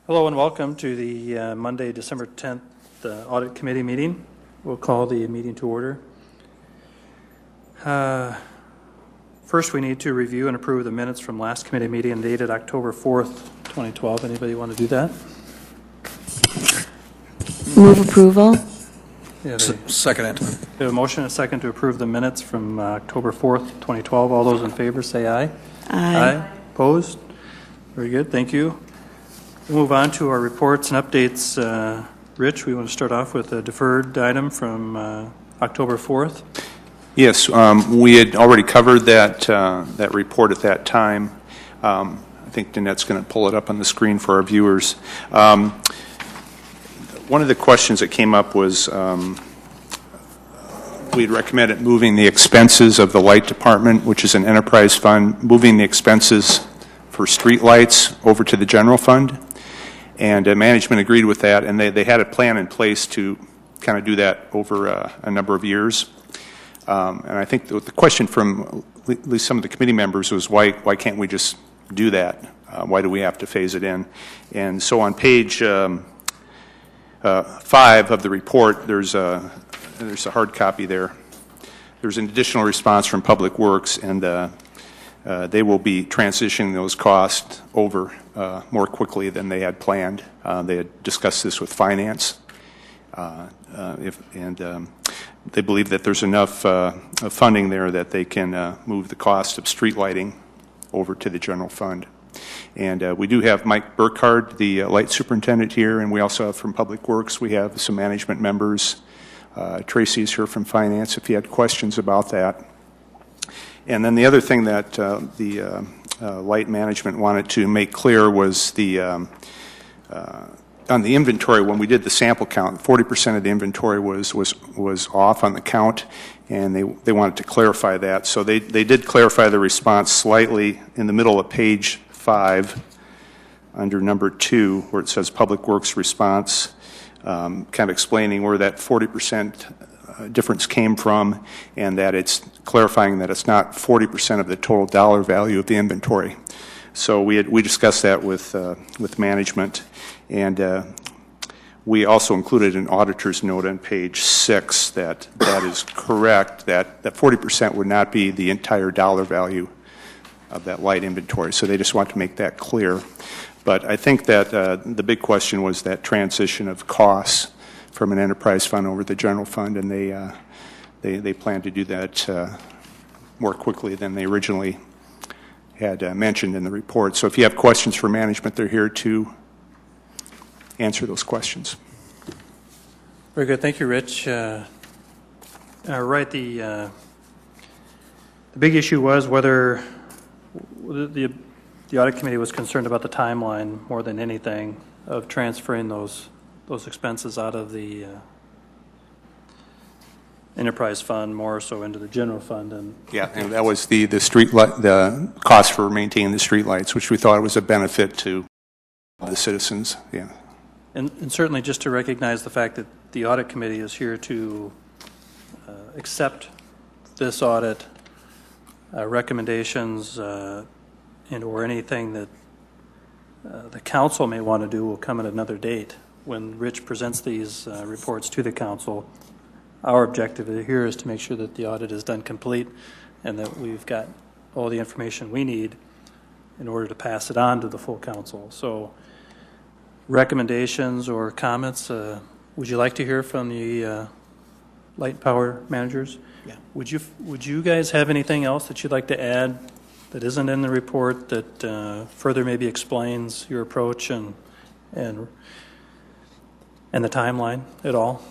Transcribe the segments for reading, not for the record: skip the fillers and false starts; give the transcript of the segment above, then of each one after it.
Hello and welcome to the Monday, December 10th Audit Committee meeting. We'll call the meeting to order. First, we need to review and approve the minutes from last committee meeting dated October 4th, 2012. Anybody want to do that? Move approval. Second it. We have a motion and a second to approve the minutes from October 4th, 2012. All those in favor say aye. Aye. Opposed? Very good. Thank you. We'll move on to our reports and updates. Rich, we want to start off with a deferred item from October 4th. Yes, we had already covered that report at that time. I think Danette's going to pull it up on the screen for our viewers. One of the questions that came up was we'd recommended moving the expenses of the light department, which is an enterprise fund, moving the expenses for street lights over to the general fund. And management agreed with that, and they had a plan in place to kind of do that over a number of years. And I think the question from at least some of the committee members was, why can't we just do that? Why do we have to phase it in? And so on page 5 of the report, there's a hard copy there. There's an additional response from Public Works, and they will be transitioning those costs over more quickly than they had planned. They had discussed this with Finance, they believe that there's enough funding there that they can move the cost of street lighting over to the general fund. And we do have Mike Burkhardt, the light superintendent, here, and we also have from Public Works, we have some management members. Tracy is here from Finance if you had questions about that. And then the other thing that the light management wanted to make clear was on the inventory. When we did the sample count, 40% of the inventory was off on the count, and they wanted to clarify that. So they did clarify the response slightly in the middle of page 5 under number 2, where it says Public Works response, kind of explaining where that 40% difference came from, and that it's clarifying that it's not 40% of the total dollar value of the inventory. So we discussed that with management, and we also included an auditor's note on page 6 that is correct, that 40% would not be the entire dollar value of that light inventory. So they just want to make that clear. But I think that the big question was that transition of costs from an enterprise fund over the general fund, and they plan to do that more quickly than they originally had mentioned in the report. So if you have questions for management, they're here to answer those questions. Very good. Thank you, Rich. Right. The big issue was whether the audit committee was concerned about the timeline more than anything of transferring those expenses out of the enterprise fund more so into the general fund. And that was the cost for maintaining the street lights, which we thought was a benefit to the citizens. Yeah. And certainly just to recognize the fact that the audit committee is here to accept this audit, recommendations, and or anything that the council may want to do will come at another date. When Rich presents these reports to the council, our objective here is to make sure that the audit is done complete and that we've got all the information we need in order to pass it on to the full council. So recommendations or comments, would you like to hear from the light power managers? Yeah. Would you guys have anything else that you'd like to add that isn't in the report that further maybe explains your approach and the timeline at all?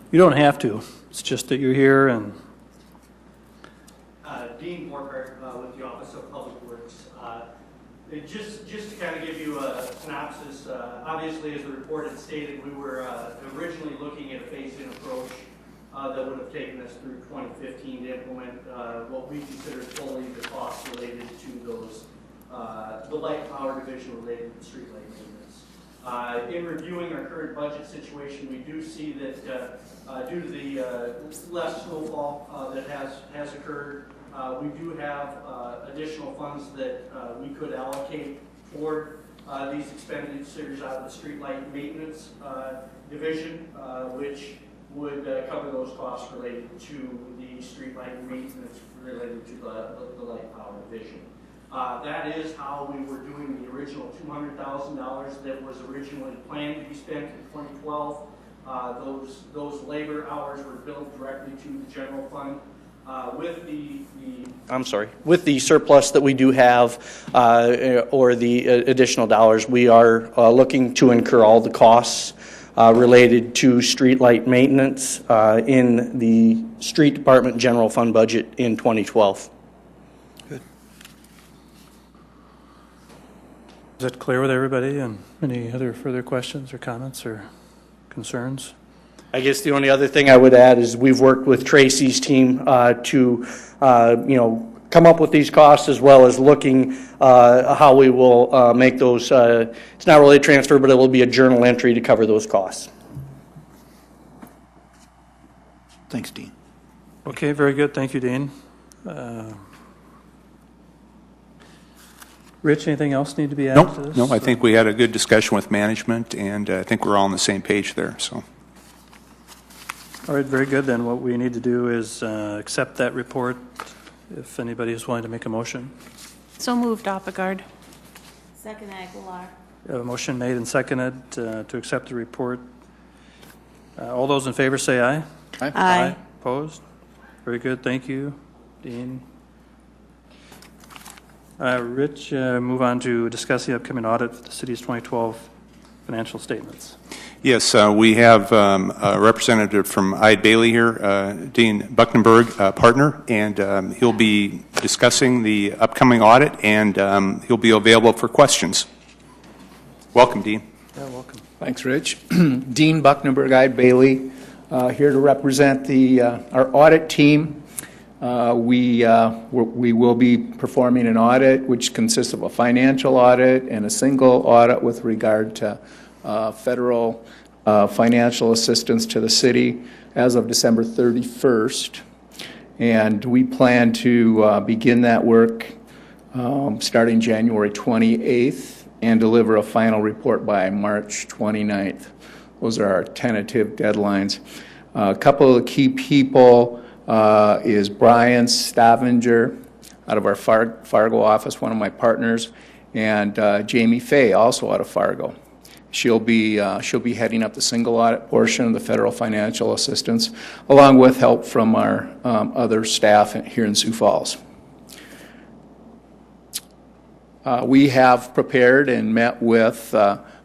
You don't have to. It's just that you're here. And Dean Morkart with the Office of Public Works. Just to kind of give you a synopsis, obviously as the report had stated, we were originally looking at a phase-in approach that would have taken us through 2015 to implement what we consider fully the costs related to those, the light power division related to streetlight maintenance. In reviewing our current budget situation, we do see that due to the less snowfall that has occurred, we do have additional funds that we could allocate toward these expenditures out of the streetlight maintenance division, which would cover those costs related to the streetlight maintenance related to the light power division. That is how we were doing the original $200,000 that was originally planned to be spent in 2012. Those labor hours were billed directly to the general fund. With the surplus that we do have, or the additional dollars, we are looking to incur all the costs related to streetlight maintenance in the street department general fund budget in 2012. Good. Is that clear with everybody? And any other further questions or comments or concerns? I guess the only other thing I would add is we've worked with Tracy's team to, come up with these costs, as well as looking how we will make those. It's not really a transfer, but it will be a journal entry to cover those costs. Thanks, Dean. Okay, very good. Thank you, Dean. Rich, anything else need to be added to this? No, I think we had a good discussion with management, and I think we're all on the same page there. So. All right, very good. Then what we need to do is accept that report, if anybody is willing to make a motion. So moved, Oppegard. Second, Aguilar. We have a motion made and seconded to accept the report. All those in favor say aye. Aye. Opposed? Very good. Thank you, Dean. Rich, move on to discuss the upcoming audit for the city's 2012 financial statements. Yes, we have a representative from Ide Bailey here, Dean Buckenberg, partner, and he'll be discussing the upcoming audit, and he'll be available for questions. Welcome, Dean. Yeah, welcome. Thanks, Rich. Dean Buckenberg, Ide Bailey, here to represent our audit team. We will be performing an audit which consists of a financial audit and a single audit with regard to federal financial assistance to the city as of December 31st. And we plan to begin that work starting January 28th and deliver a final report by March 29th. Those are our tentative deadlines. A couple of the key people is Brian Stavanger out of our Fargo office, one of my partners, and Jamie Fay, also out of Fargo. She'll be heading up the single audit portion of the federal financial assistance, along with help from our other staff here in Sioux Falls. We have prepared and met with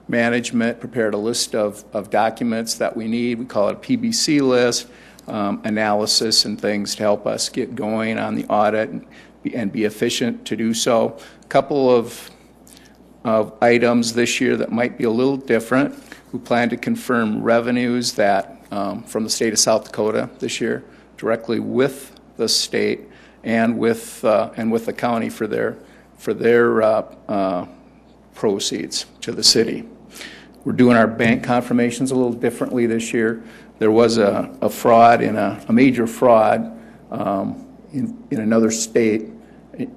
management, prepared a list of documents that we need. We call it a PBC list, analysis and things to help us get going on the audit and be efficient to do so. A couple of items this year that might be a little different. We plan to confirm revenues that from the state of South Dakota this year, directly with the state and with the county for their proceeds to the city. We're doing our bank confirmations a little differently this year. There was a fraud, a major fraud in another state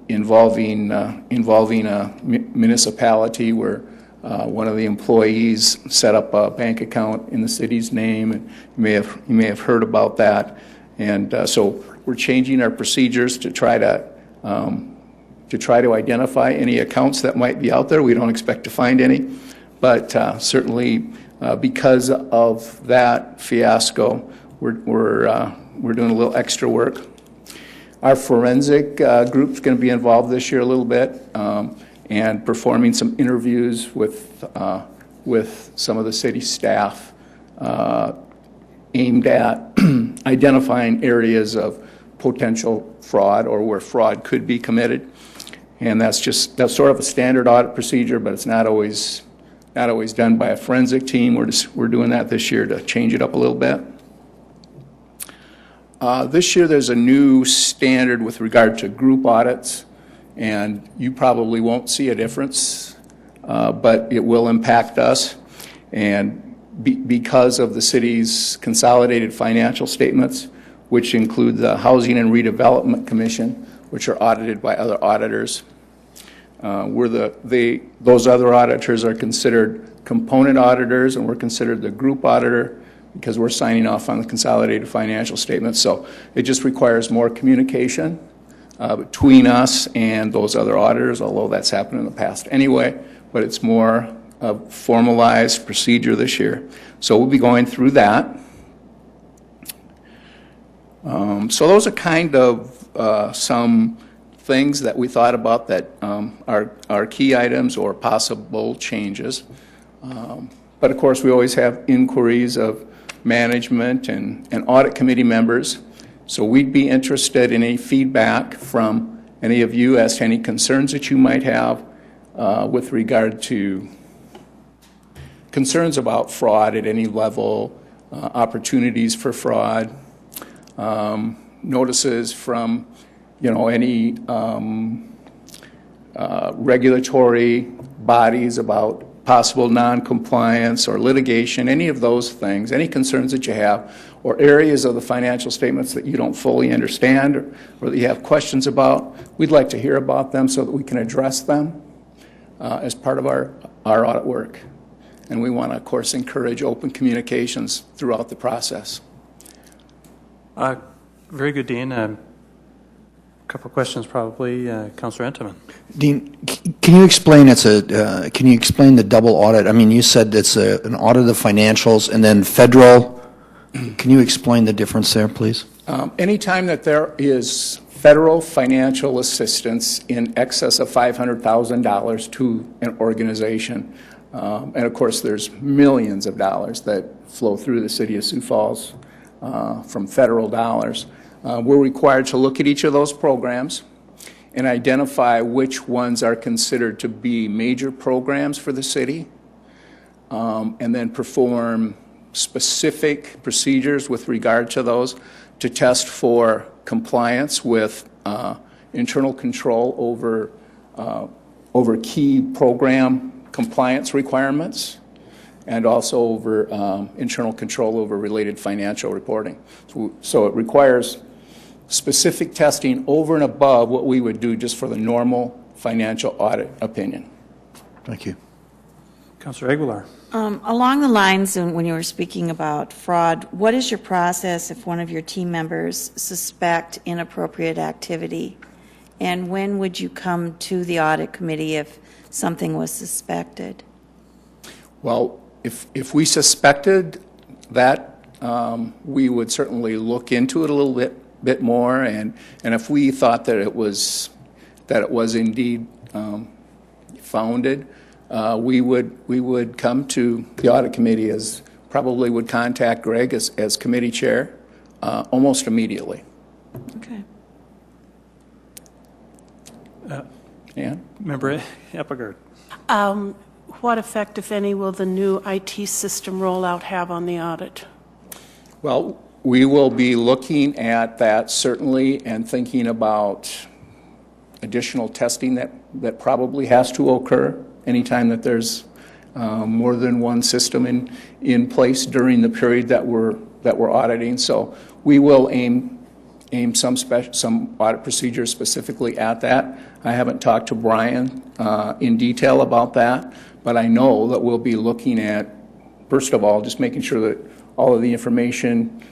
involving a municipality where one of the employees set up a bank account in the city's name, and you may have heard about that. And so we're changing our procedures to try to identify any accounts that might be out there. We don't expect to find any, but certainly because of that fiasco, we're doing a little extra work. Our forensic group's going to be involved this year a little bit and performing some interviews with some of the city staff aimed at identifying areas of potential fraud or where fraud could be committed. And that's sort of a standard audit procedure, but it's not always done by a forensic team. We're doing that this year to change it up a little bit. This year there's a new standard with regard to group audits, and you probably won't see a difference, but it will impact us. And because of the city's consolidated financial statements, which include the Housing and Redevelopment Commission, which are audited by other auditors, Those other auditors are considered component auditors, and we're considered the group auditor because we're signing off on the consolidated financial statements. So it just requires more communication between us and those other auditors, although that's happened in the past anyway, but it's more a formalized procedure this year. So we'll be going through that. So those are kind of some things that we thought about that are key items or possible changes. But of course, we always have inquiries of management and audit committee members. So we'd be interested in any feedback from any of you as to any concerns that you might have with regard to concerns about fraud at any level, opportunities for fraud, notices from, any regulatory bodies about possible non-compliance or litigation, any of those things, any concerns that you have, or areas of the financial statements that you don't fully understand or that you have questions about, we'd like to hear about them so that we can address them as part of our audit work. And we want to, of course, encourage open communications throughout the process. Very good, Dean. A couple of questions, probably. Councilor Entenmann. Dean, can you explain can you explain the double audit? I mean, you said it's an audit of financials and then federal. Can you explain the difference there, please? Anytime that there is federal financial assistance in excess of $500,000 to an organization, and of course there's millions of dollars that flow through the City of Sioux Falls from federal dollars, we're required to look at each of those programs and identify which ones are considered to be major programs for the city, and then perform specific procedures with regard to those to test for compliance with internal control over key program compliance requirements, and also over internal control over related financial reporting. So it requires specific testing over and above what we would do just for the normal financial audit opinion. Thank you. Councilor Aguilar. Along the lines of when you were speaking about fraud, what is your process if one of your team members suspect inappropriate activity? And when would you come to the audit committee if something was suspected? Well, if we suspected that, we would certainly look into it a little bit more, and if we thought that it was indeed founded, we would come to the audit committee, as probably would contact Greg as committee chair almost immediately. Okay. Ann? Member Eppegard. What effect, if any, will the new IT system rollout have on the audit? Well, we will be looking at that certainly and thinking about additional testing that probably has to occur anytime that there's more than one system in place during the period that we're auditing. So we will aim some audit procedures specifically at that. I haven't talked to Brian in detail about that, but I know that we'll be looking at, first of all, just making sure that all of the information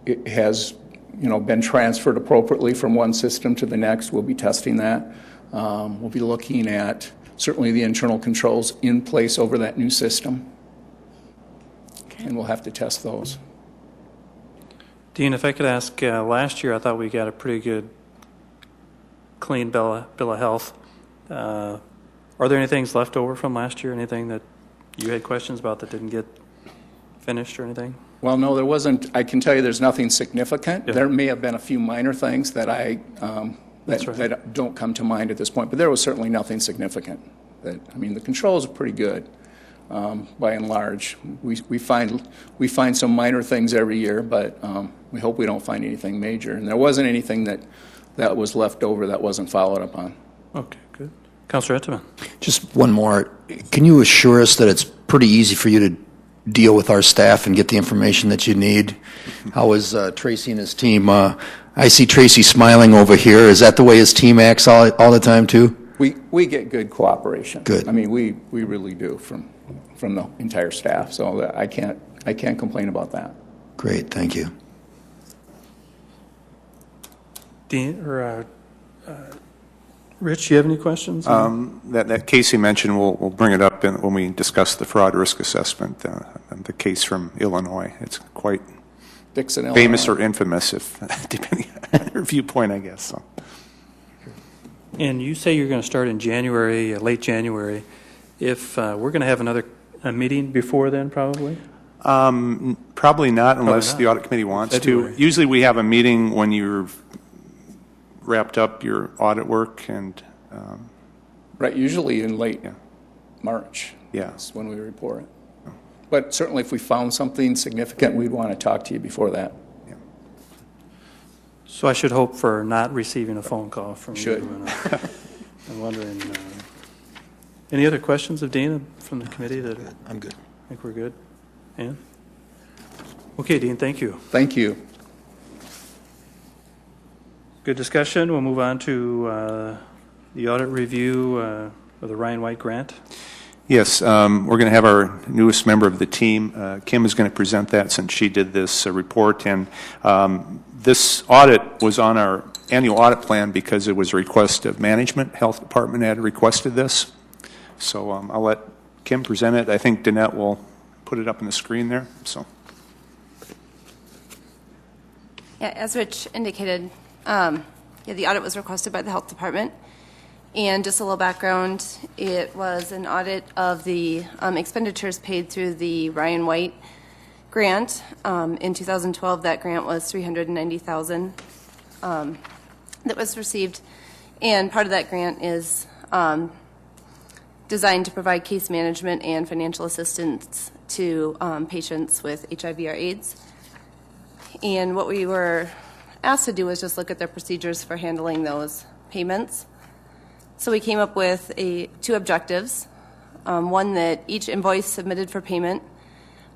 it has been transferred appropriately from one system to the next. We'll be testing that. We'll be looking at certainly the internal controls in place over that new system, and we'll have to test those. Dean, if I could ask, last year I thought we got a pretty good, clean bill of health. Are there any things left over from last year? Anything that you had questions about that didn't get finished or anything? Well, no, there wasn't. I can tell you there's nothing significant. Yeah. There may have been a few minor things that that don't come to mind at this point, but there was certainly nothing significant. The controls are pretty good by and large. We find some minor things every year, but we hope we don't find anything major. And there wasn't anything that was left over that wasn't followed up on. Okay, good. Councilor Entenmann. Just one more. Can you assure us that it's pretty easy for you to deal with our staff and get the information that you need? How is Tracy and his team? I see Tracy smiling over here. Is that the way his team acts all the time too? We get good cooperation. Good. I mean, we really do from the entire staff, so that I can't complain about that. Great, thank you. Dean, or Rich, do you have any questions? That case you mentioned, we'll bring it up when we discuss the fraud risk assessment, the case from Illinois. It's quite Dixon, famous Illinois. or infamous, if depending on your viewpoint, I guess. So. And you say you're going to start in January, late January. If we're going to have a meeting before then, probably? Probably not, unless the audit committee wants February. to. Usually we have a meeting when you've wrapped up your audit work and. Right, usually in late March. Yeah. That's when we report it. But certainly if we found something significant, we'd want to talk to you before that. So I should hope for not receiving a phone call from Should. you. I'm wondering, any other questions of Dean from the committee? That I'm good. I think we're good. Ann? Okay, Dean, thank you. Thank you. Good discussion. We'll move on to the audit review of the Ryan White grant. Yes, we're going to have our newest member of the team. Kim is going to present that since she did this report. And this audit was on our annual audit plan because it was a request of management. Health Department had requested this. So I'll let Kim present it. I think Danette will put it up on the screen there. So. Yeah, as Rich indicated, the audit was requested by the Health Department. And just a little background, it was an audit of the expenditures paid through the Ryan White grant. In 2012, that grant was $390,000 that was received. And part of that grant is designed to provide case management and financial assistance to patients with HIV or AIDS. And what we were asked to do was just look at their procedures for handling those payments. So we came up with two objectives. One, that each invoice submitted for payment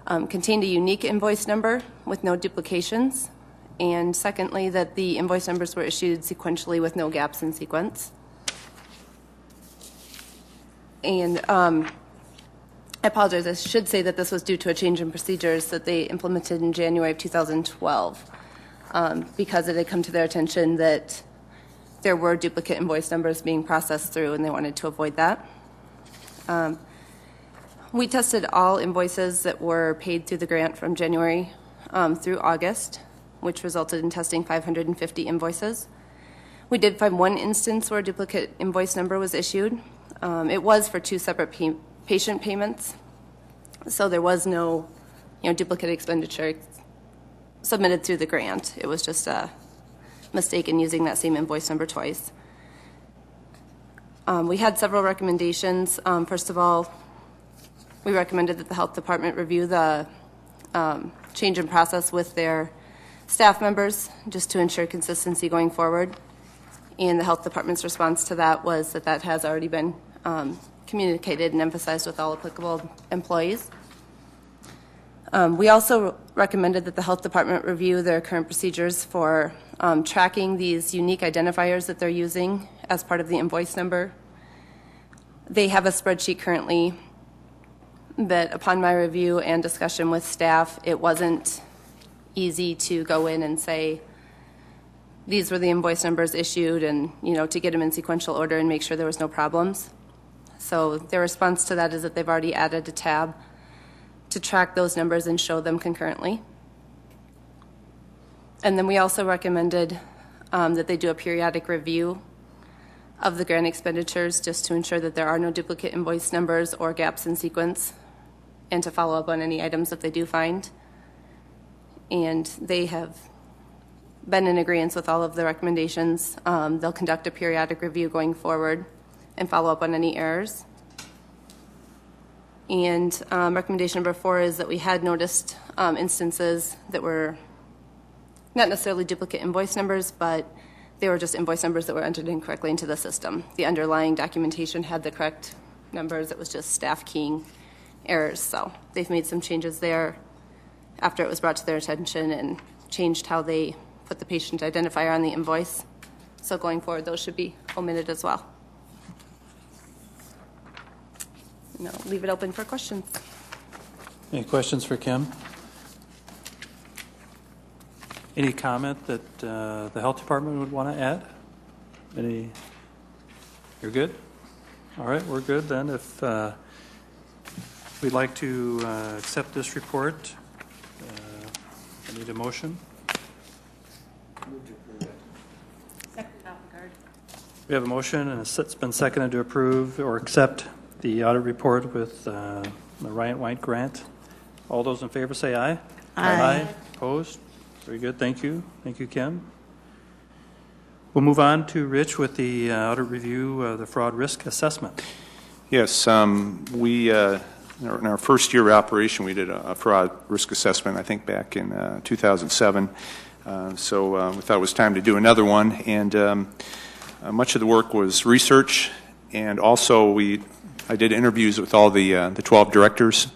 contained a unique invoice number with no duplications. And secondly, that the invoice numbers were issued sequentially with no gaps in sequence. And I apologize, I should say that this was due to a change in procedures that they implemented in January of 2012 because it had come to their attention that there were duplicate invoice numbers being processed through, and they wanted to avoid that. We tested all invoices that were paid through the grant from January through August, which resulted in testing 550 invoices. We did find one instance where a duplicate invoice number was issued. It was for two separate patient payments, so there was no duplicate expenditure submitted through the grant. It was just a mistake in using that same invoice number twice. We had several recommendations. First of all, we recommended that the Health Department review the change in process with their staff members just to ensure consistency going forward. And the Health Department's response to that was that that has already been communicated and emphasized with all applicable employees. We also recommended that the Health Department review their current procedures for tracking these unique identifiers that they're using as part of the invoice number. They have a spreadsheet currently that, upon my review and discussion with staff, it wasn't easy to go in and say, these were the invoice numbers issued, and to get them in sequential order and make sure there was no problems. So their response to that is that they've already added a tab to track those numbers and show them concurrently. And then we also recommended that they do a periodic review of the grant expenditures just to ensure that there are no duplicate invoice numbers or gaps in sequence, and to follow up on any items that they do find. And they have been in agreement with all of the recommendations. They'll conduct a periodic review going forward and follow up on any errors. And recommendation number 4 is that we had noticed instances that were not necessarily duplicate invoice numbers, but they were just invoice numbers that were entered incorrectly into the system. The underlying documentation had the correct numbers. It was just staff keying errors. So they've made some changes there after it was brought to their attention and changed how they put the patient identifier on the invoice. So going forward, those should be omitted as well. leave it open for questions. Any questions for Kim? Any comment that the health department would want to add? You're good? All right, we're good then. If we'd like to accept this report, I need a motion. We have a motion, and it's been seconded to approve or accept the audit report with the Ryan White grant. All those in favor say aye. Aye. Opposed? Very good. Thank you. Thank you, Kim. We'll move on to Rich with the audit review of the fraud risk assessment. Yes, we in our first year of operation, we did a fraud risk assessment, I think back in 2007. So we thought it was time to do another one, and much of the work was research, and also I did interviews with all the 12 directors,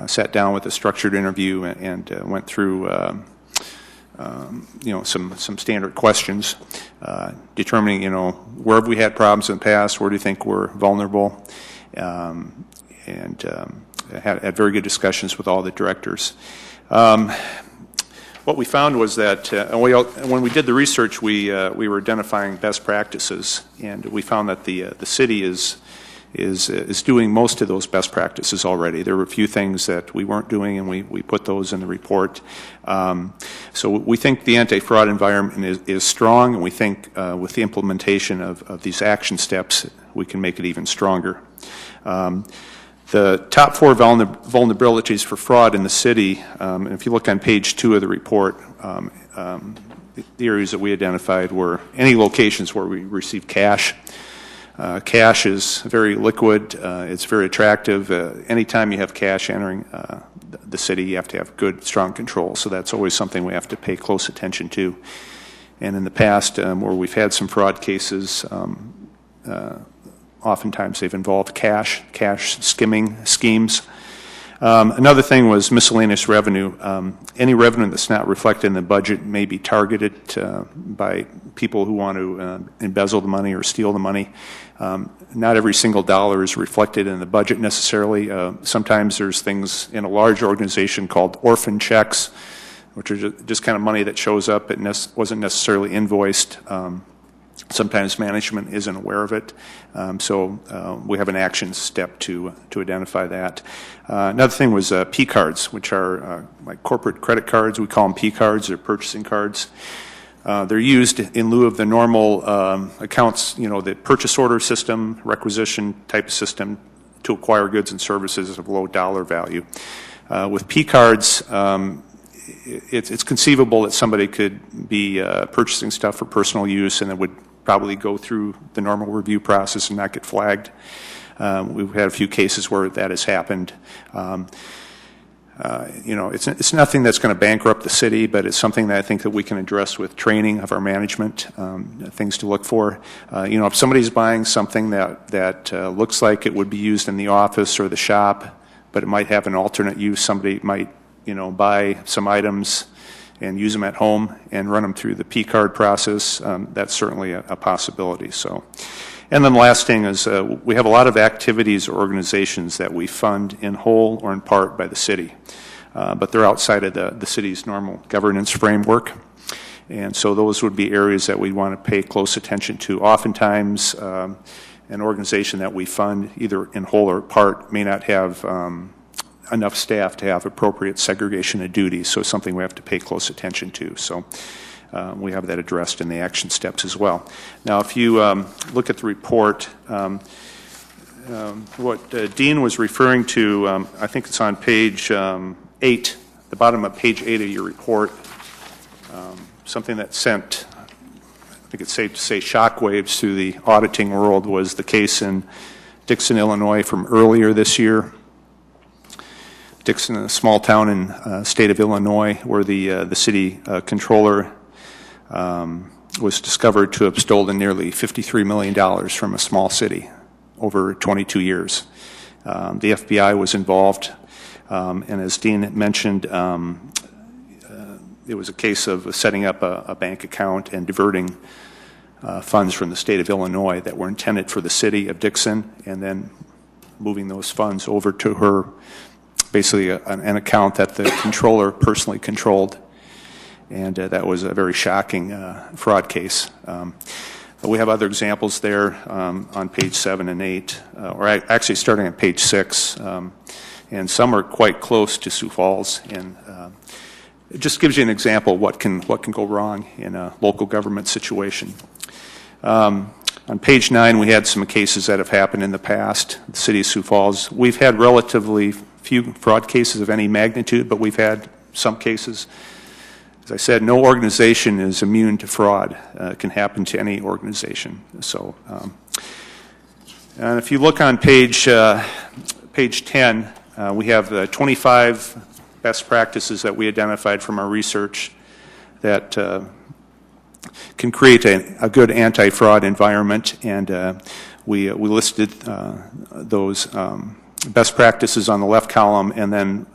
sat down with a structured interview and went through some standard questions, determining, where have we had problems in the past, where do you think we're vulnerable, and had very good discussions with all the directors. What we found was that when we did the research, we were identifying best practices, and we found that the city is doing most of those best practices already. There were a few things that we weren't doing, and we put those in the report. So we think the anti-fraud environment is strong, and we think with the implementation of these action steps, we can make it even stronger. The top 4 vulnerabilities for fraud in the city, and if you look on page 2 of the report, the areas that we identified were any locations where we receive cash. Cash is very liquid. It's very attractive. Anytime you have cash entering the city, you have to have good, strong control. So that's always something we have to pay close attention to. And in the past, where we've had some fraud cases, oftentimes they've involved cash skimming schemes. Another thing was miscellaneous revenue. Any revenue that's not reflected in the budget may be targeted by people who want to embezzle the money or steal the money. Not every single dollar is reflected in the budget necessarily. Sometimes there's things in a large organization called orphan checks, which are just kind of money that shows up. It wasn't necessarily invoiced. Sometimes management isn't aware of it, so we have an action step to identify that. Another thing was P cards, which are like corporate credit cards. We call them P cards, or purchasing cards. They're used in lieu of the normal accounts, the purchase order system, requisition type of system to acquire goods and services of low dollar value. With P cards, it's conceivable that somebody could be purchasing stuff for personal use, and it would probably go through the normal review process and not get flagged. We've had a few cases where that has happened. It's nothing that's going to bankrupt the city, but it's something that I think that we can address with training of our management, things to look for. If somebody's buying something that looks like it would be used in the office or the shop, but it might have an alternate use, somebody might buy some items and use them at home and run them through the P card process. That's certainly a possibility. So, and then the last thing is we have a lot of activities or organizations that we fund in whole or in part by the city, but they're outside of the city's normal governance framework. And so those would be areas that we want to pay close attention to. Oftentimes, an organization that we fund, either in whole or part, may not have enough staff to have appropriate segregation of duties, so it's something we have to pay close attention to. So we have that addressed in the action steps as well. Now, if you look at the report, what Dean was referring to, I think it's on page 8, the bottom of page 8 of your report, something that sent, I think it's safe to say, shockwaves through the auditing world was the case in Dixon, Illinois from earlier this year. Dixon, a small town in state of Illinois, where the city controller was discovered to have stolen nearly $53 million from a small city over 22 years. The FBI was involved, and as Dean mentioned, it was a case of setting up a bank account and diverting funds from the state of Illinois that were intended for the city of Dixon, and then moving those funds over to her, basically an account that the controller personally controlled. And that was a very shocking fraud case. We have other examples there on page 7 and 8, or actually starting on page 6, and some are quite close to Sioux Falls. And it just gives you an example of what can go wrong in a local government situation. On page 9, we had some cases that have happened in the past. The City of Sioux Falls, we've had relatively few fraud cases of any magnitude, but we've had some cases. As I said, no organization is immune to fraud. It can happen to any organization. So, and if you look on page 10, we have the 25 best practices that we identified from our research that can create a good anti-fraud environment, and we listed those best practices on the left column, and then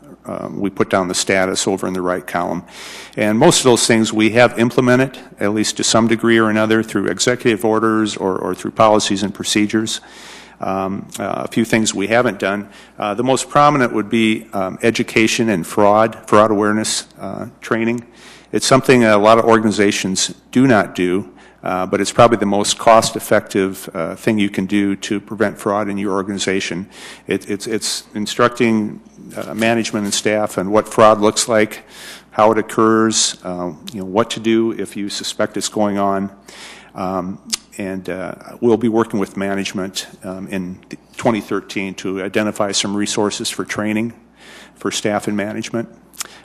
we put down the status over in the right column. And most of those things we have implemented, at least to some degree or another, through executive orders or through policies and procedures. A few things we haven't done. The most prominent would be education and fraud awareness training. It's something a lot of organizations do not do, but it's probably the most cost-effective thing you can do to prevent fraud in your organization. It's instructing management and staff on what fraud looks like, how it occurs, what to do if you suspect it's going on. And we'll be working with management in 2013 to identify some resources for training for staff and management.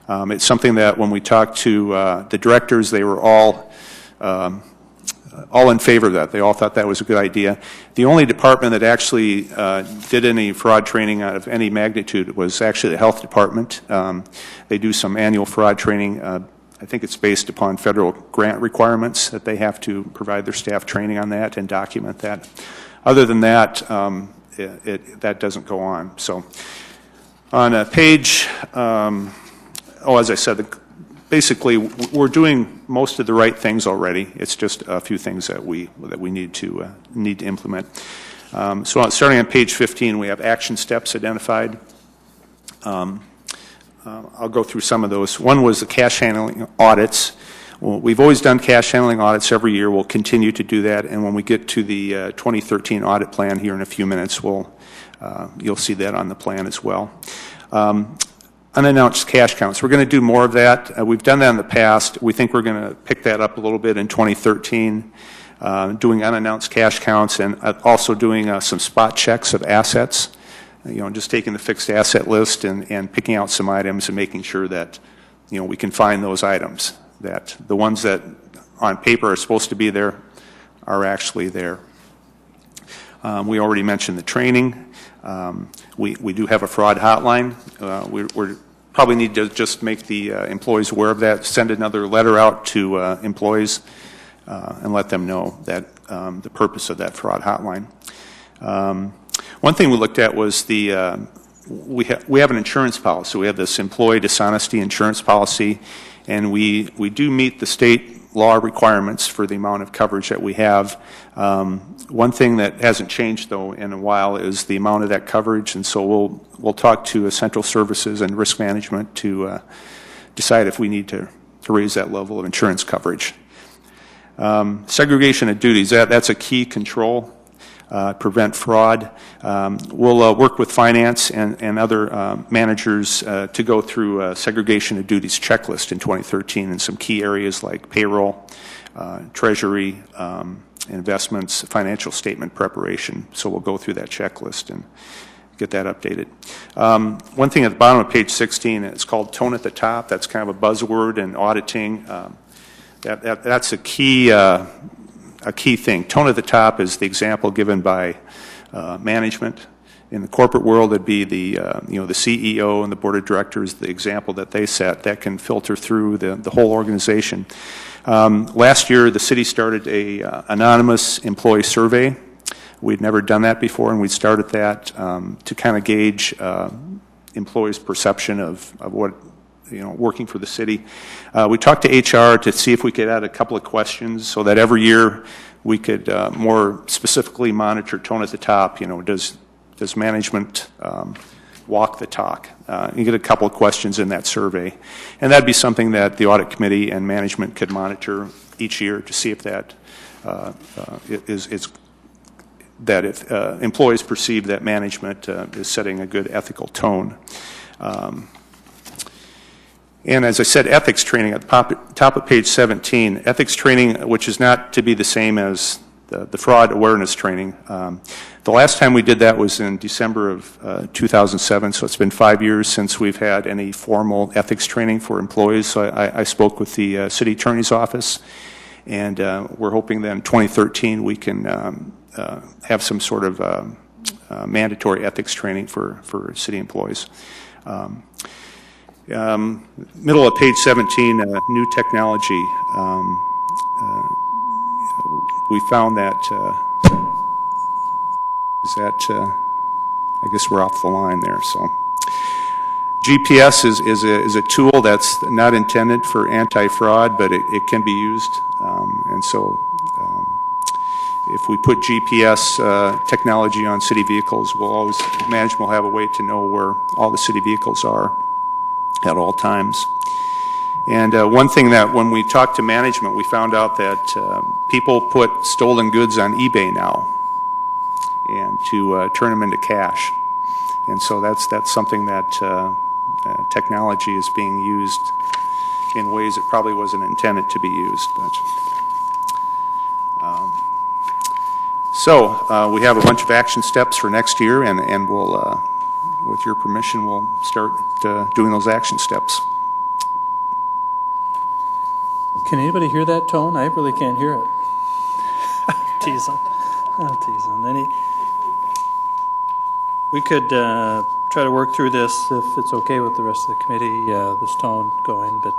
It's something that when we talked to the directors, they were all in favor of that. They all thought that was a good idea. The only department that actually did any fraud training out of any magnitude was actually the health department. They do some annual fraud training. I think it's based upon federal grant requirements that they have to provide their staff training on that and document that. Other than that, that doesn't go on. So on page, as I said, basically we're doing most of the right things already. It's just a few things that we need to implement. So starting on page 15, we have action steps identified. I'll go through some of those. One was the cash handling audits. Well, we've always done cash handling audits every year. We'll continue to do that. And when we get to the 2013 audit plan here in a few minutes, you'll see that on the plan as well. Unannounced cash counts. We're going to do more of that. We've done that in the past. We think we're going to pick that up a little bit in 2013, doing unannounced cash counts and also doing some spot checks of assets. Just taking the fixed asset list and picking out some items and making sure that, we can find those items, that the ones that on paper are supposed to be there are actually there. We already mentioned the training. We do have a fraud hotline. We probably need to just make the employees aware of that, send another letter out to employees and let them know that the purpose of that fraud hotline. One thing we looked at was we have an insurance policy. We have this employee dishonesty insurance policy, and we do meet the state law requirements for the amount of coverage that we have. One thing that hasn't changed, though, in a while is the amount of that coverage, and so we'll talk to Central Services and Risk Management to decide if we need to raise that level of insurance coverage. Segregation of duties, that's a key control. Prevent fraud. We'll work with finance and other managers to go through a segregation of duties checklist in 2013 in some key areas like payroll, treasury, investments, financial statement preparation. So we'll go through that checklist and get that updated. One thing at the bottom of page 16, it's called tone at the top. That's kind of a buzzword in auditing. That's a key thing. Tone at the top is the example given by management. In the corporate world, it'd be the CEO and the board of directors, the example that they set that can filter through the whole organization. Last year, the city started a anonymous employee survey. We'd never done that before, and we started that to kind of gauge employees' perception of what working for the city. We talked to HR to see if we could add a couple of questions so that every year we could more specifically monitor tone at the top. Does does management walk the talk? You get a couple of questions in that survey, and that'd be something that the audit committee and management could monitor each year to see if that if employees perceive that management is setting a good ethical tone. And as I said, ethics training at the top of page 17, ethics training, which is not to be the same as the fraud awareness training. The last time we did that was in December of 2007, so it's been 5 years since we've had any formal ethics training for employees. So I spoke with the city attorney's office, and we're hoping that in 2013 we can have some sort of mandatory ethics training for city employees. Middle of page 17, new technology. We found that, I guess we're off the line there, so. GPS is a tool that's not intended for anti-fraud, but it can be used, and so if we put GPS technology on city vehicles, management will have a way to know where all the city vehicles are at all times. And one thing that when we talked to management, we found out that people put stolen goods on eBay now and to turn them into cash. And so that's something that technology is being used in ways it probably wasn't intended to be used. So we have a bunch of action steps for next year, and we'll, with your permission, we'll start doing those action steps. Can anybody hear that tone? I really can't hear it. Teasing. I'm teasing. We could try to work through this if it's okay with the rest of the committee, this tone going. But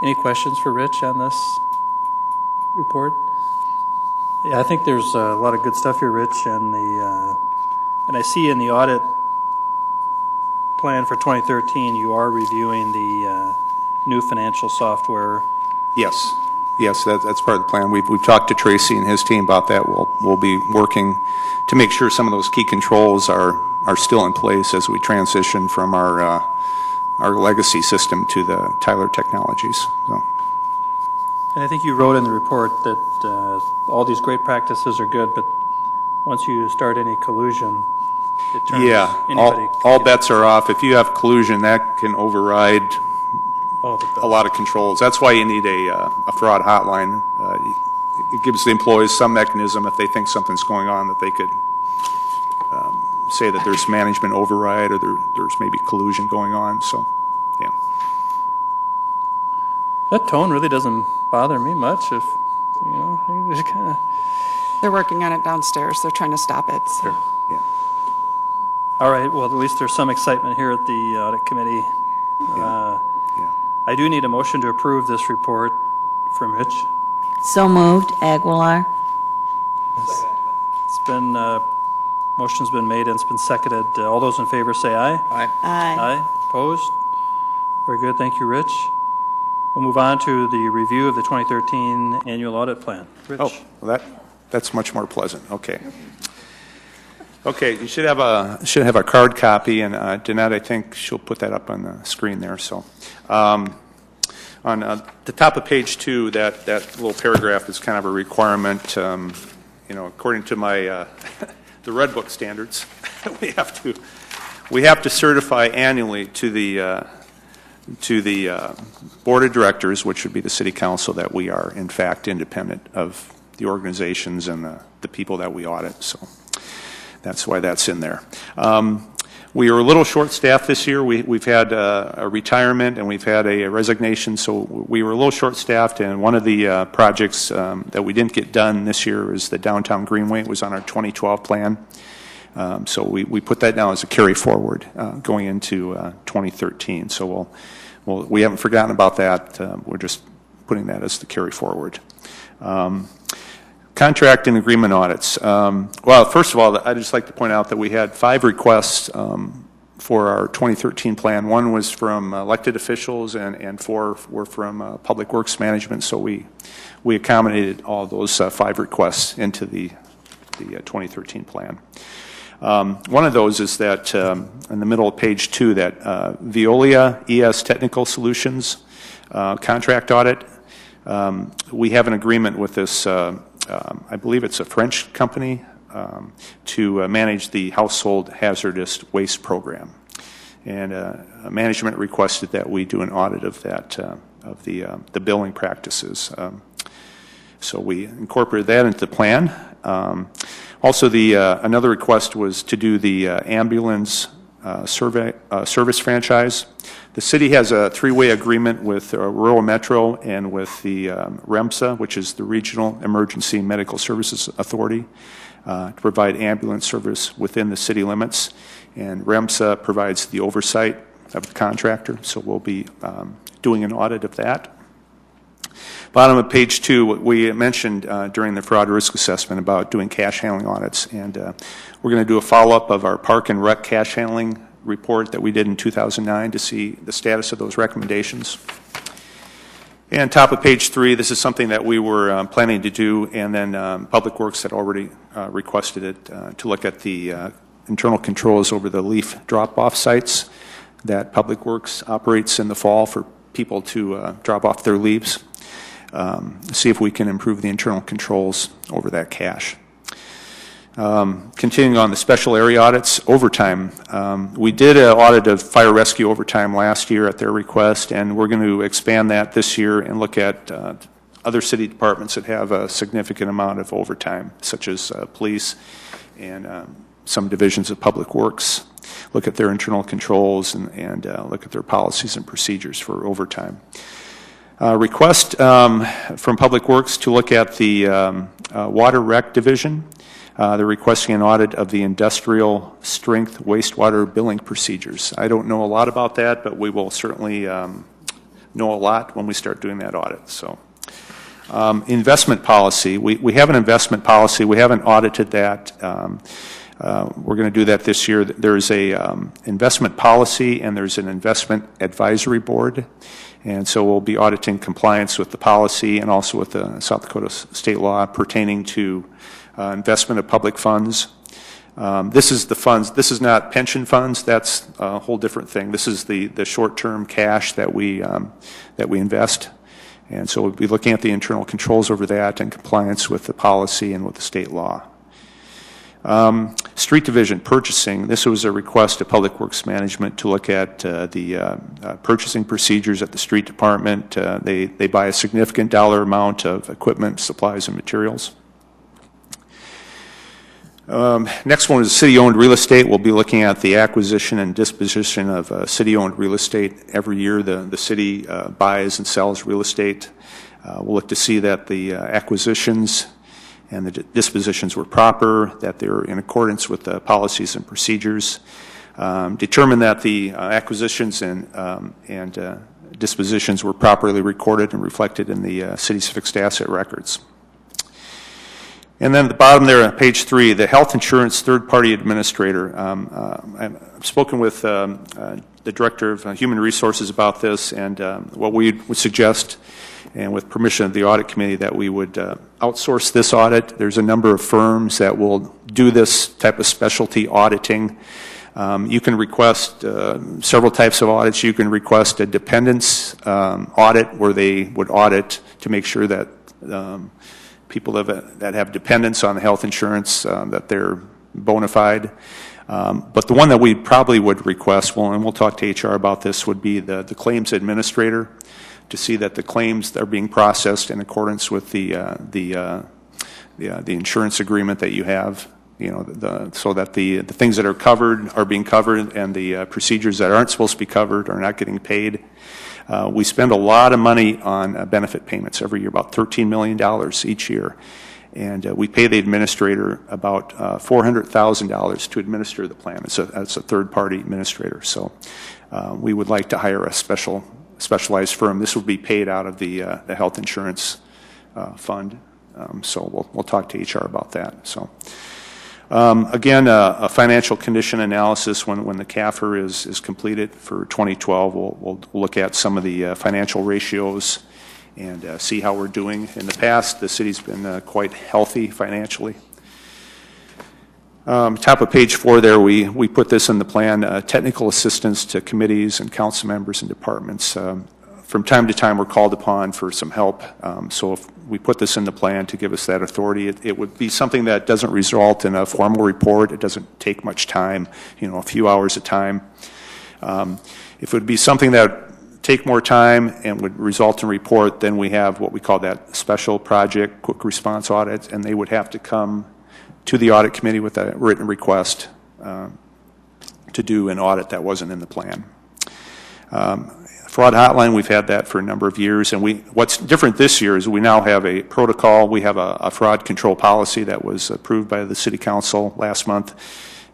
any questions for Rich on this report? Yeah, I think there's a lot of good stuff here, Rich, and I see in the audit plan for 2013 you are reviewing the new financial software. Yes, that's part of the plan. We've talked to Tracy and his team about that. We'll be working to make sure some of those key controls are still in place as we transition from our legacy system to the Tyler technologies. So. And I think you wrote in the report that all these great practices are good, but once you start any collusion, it turns anybody. All bets are off. If you have collusion, that can override a lot of controls. That's why you need a fraud hotline. It gives the employees some mechanism if they think something's going on that they could say that there's management override or there's maybe collusion going on. So, yeah. That tone really doesn't bother me much. If just kind of. They're working on it downstairs. They're trying to stop it. So. Sure. Yeah. All right. Well, at least there's some excitement here at the audit committee. Yeah. I do need a motion to approve this report from Rich. So moved. Aguilar. It's been motion's been made and it's been seconded. All those in favor say aye. Aye. Aye. Aye. Opposed? Very good. Thank you, Rich. We'll move on to the review of the 2013 annual audit plan. Rich. Oh, well, that's much more pleasant. Okay. Okay, you should have a card copy, and Danette, I think she'll put that up on the screen there. So, on the top of page 2, that little paragraph is kind of a requirement. According to my the Red Book standards, we have to certify annually to the board of directors, which would be the city council, that we are in fact independent of the organizations and the people that we audit. So. That's why that's in there. We are a little short-staffed this year. We've had a retirement and we've had a resignation, so we were a little short-staffed. And one of the projects that we didn't get done this year is the downtown Greenway. It was on our 2012 plan, so we put that down as a carry forward going into 2013. So we haven't forgotten about that. We're just putting that as the carry forward. Contract and agreement audits. Well, first of all, I'd just like to point out that we had 5 requests for our 2013 plan. 1 was from elected officials and 4 were from Public Works Management, so we accommodated all those 5 requests into the 2013 plan. One of those is that in the middle of page 2, that Veolia ES Technical Solutions contract audit. We have an agreement with this, I believe it's a French company, to manage the household hazardous waste program. And management requested that we do an audit of that, of the billing practices. So we incorporated that into the plan. Also, another request was to do the ambulance service franchise. The city has a 3-way agreement with Rural Metro and with the REMSA, which is the Regional Emergency Medical Services Authority, to provide ambulance service within the city limits. And REMSA provides the oversight of the contractor, so we'll be doing an audit of that. Bottom of page 2, we mentioned during the fraud risk assessment about doing cash handling audits, and we're going to do a follow-up of our Park and Rec cash handling report that we did in 2009 to see the status of those recommendations. And top of page 3, this is something that we were planning to do, and then Public Works had already requested it to look at the internal controls over the leaf drop-off sites that Public Works operates in the fall for people to drop off their leaves. See if we can improve the internal controls over that cache. Continuing on the special area audits, overtime. We did an audit of fire rescue overtime last year at their request, and we're going to expand that this year and look at other city departments that have a significant amount of overtime, such as police and some divisions of Public Works. Look at their internal controls and look at their policies and procedures for overtime. Request from Public Works to look at the Water Rec Division. They're requesting an audit of the industrial strength wastewater billing procedures. I don't know a lot about that, but we will certainly know a lot when we start doing that audit. So, investment policy. We have an investment policy. We haven't audited that. We're going to do that this year. There's a investment policy and there's an investment advisory board. And so we'll be auditing compliance with the policy and also with the South Dakota state law pertaining to investment of public funds. This is the funds. This is not pension funds. That's a whole different thing. This is the short-term cash that we invest. And so we'll be looking at the internal controls over that and compliance with the policy and with the state law. Street Division purchasing. This was a request of Public Works Management to look at the purchasing procedures at the street department. They buy a significant dollar amount of equipment, supplies, and materials. Next one is city-owned real estate. We'll be looking at the acquisition and disposition of city-owned real estate. Every year the city buys and sells real estate. We'll look to see that the acquisitions and the dispositions were proper, that they're in accordance with the policies and procedures. Determine that the acquisitions and dispositions were properly recorded and reflected in the city's fixed asset records. And then at the bottom there on page 3, the health insurance third-party administrator. I've spoken with the Director of Human Resources about this, and what we would suggest, and with permission of the Audit Committee, that we would outsource this audit. There's a number of firms that will do this type of specialty auditing. You can request several types of audits. You can request a dependence audit where they would audit to make sure that people that have dependents on the health insurance, that they're bona fide. But the one that we probably would request, and we'll talk to HR about this, would be the claims administrator, to see that the claims are being processed in accordance with the insurance agreement that you have. You know, so that the things that are covered are being covered, and the procedures that aren't supposed to be covered are not getting paid. We spend a lot of money on benefit payments every year, about $13 million each year. And we pay the administrator about $400,000 to administer the plan. It's a third-party administrator. So we would like to hire a specialized firm. This would be paid out of the health insurance fund. So we'll talk to HR about that. So. Again, a financial condition analysis when the CAFR is completed for 2012. We'll look at some of the financial ratios and see how we're doing. In the past, the city's been quite healthy financially. Top of page 4 there, we put this in the plan, technical assistance to committees and council members and departments. From time to time, we're called upon for some help. So if we put this in the plan to give us that authority, it would be something that doesn't result in a formal report. It doesn't take much time, a few hours of time. If it would be something that would take more time and would result in report, then we have what we call that special project quick response audit, and they would have to come to the audit committee with a written request to do an audit that wasn't in the plan. Fraud Hotline, we've had that for a number of years, and what's different this year is we now have a protocol. We have a fraud control policy that was approved by the City Council last month,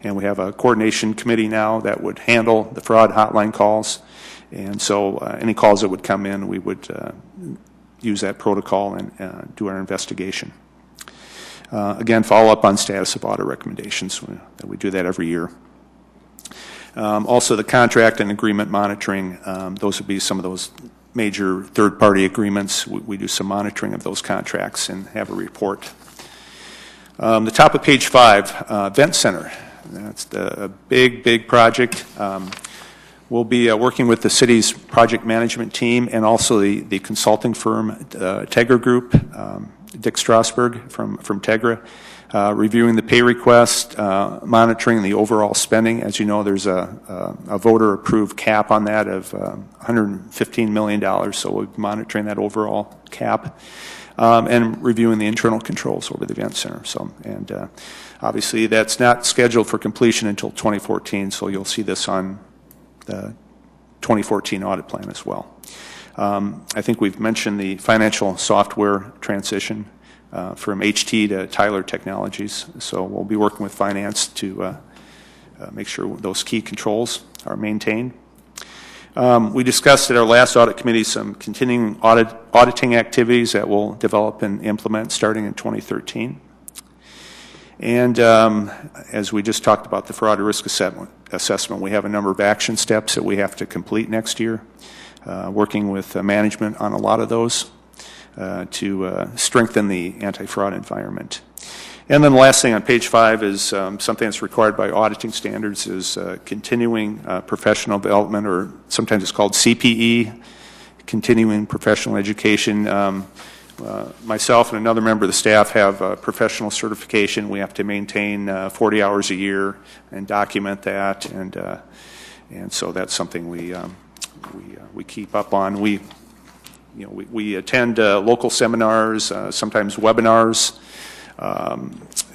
and we have a coordination committee now that would handle the Fraud Hotline calls, and so any calls that would come in, we would use that protocol and do our investigation. Again, follow up on status of audit recommendations. We do that every year. Also, the contract and agreement monitoring, those would be some of those major third-party agreements. We do some monitoring of those contracts and have a report. The top of page 5, Event Center. That's a big project. We'll be working with the city's project management team and also the consulting firm, Tegra Group, Dick Strasberg from Tegra, reviewing the pay request, monitoring the overall spending. As you know, there's a voter-approved cap on that of $115 million, so we'll be monitoring that overall cap, and reviewing the internal controls over the event center. Obviously, that's not scheduled for completion until 2014, so you'll see this on the 2014 audit plan as well. I think we've mentioned the financial software transition from HT to Tyler Technologies. So we'll be working with finance to make sure those key controls are maintained. We discussed at our last audit committee some continuing auditing activities that we'll develop and implement starting in 2013. And as we just talked about the fraud risk assessment, we have a number of action steps that we have to complete next year. Working with management on a lot of those to strengthen the anti-fraud environment. And then the last thing on page 5 is something that's required by auditing standards is continuing professional development, or sometimes it's called CPE, continuing professional education. Myself and another member of the staff have professional certification. We have to maintain 40 hours a year and document that, and so that's something we keep up on. We attend local seminars, sometimes webinars,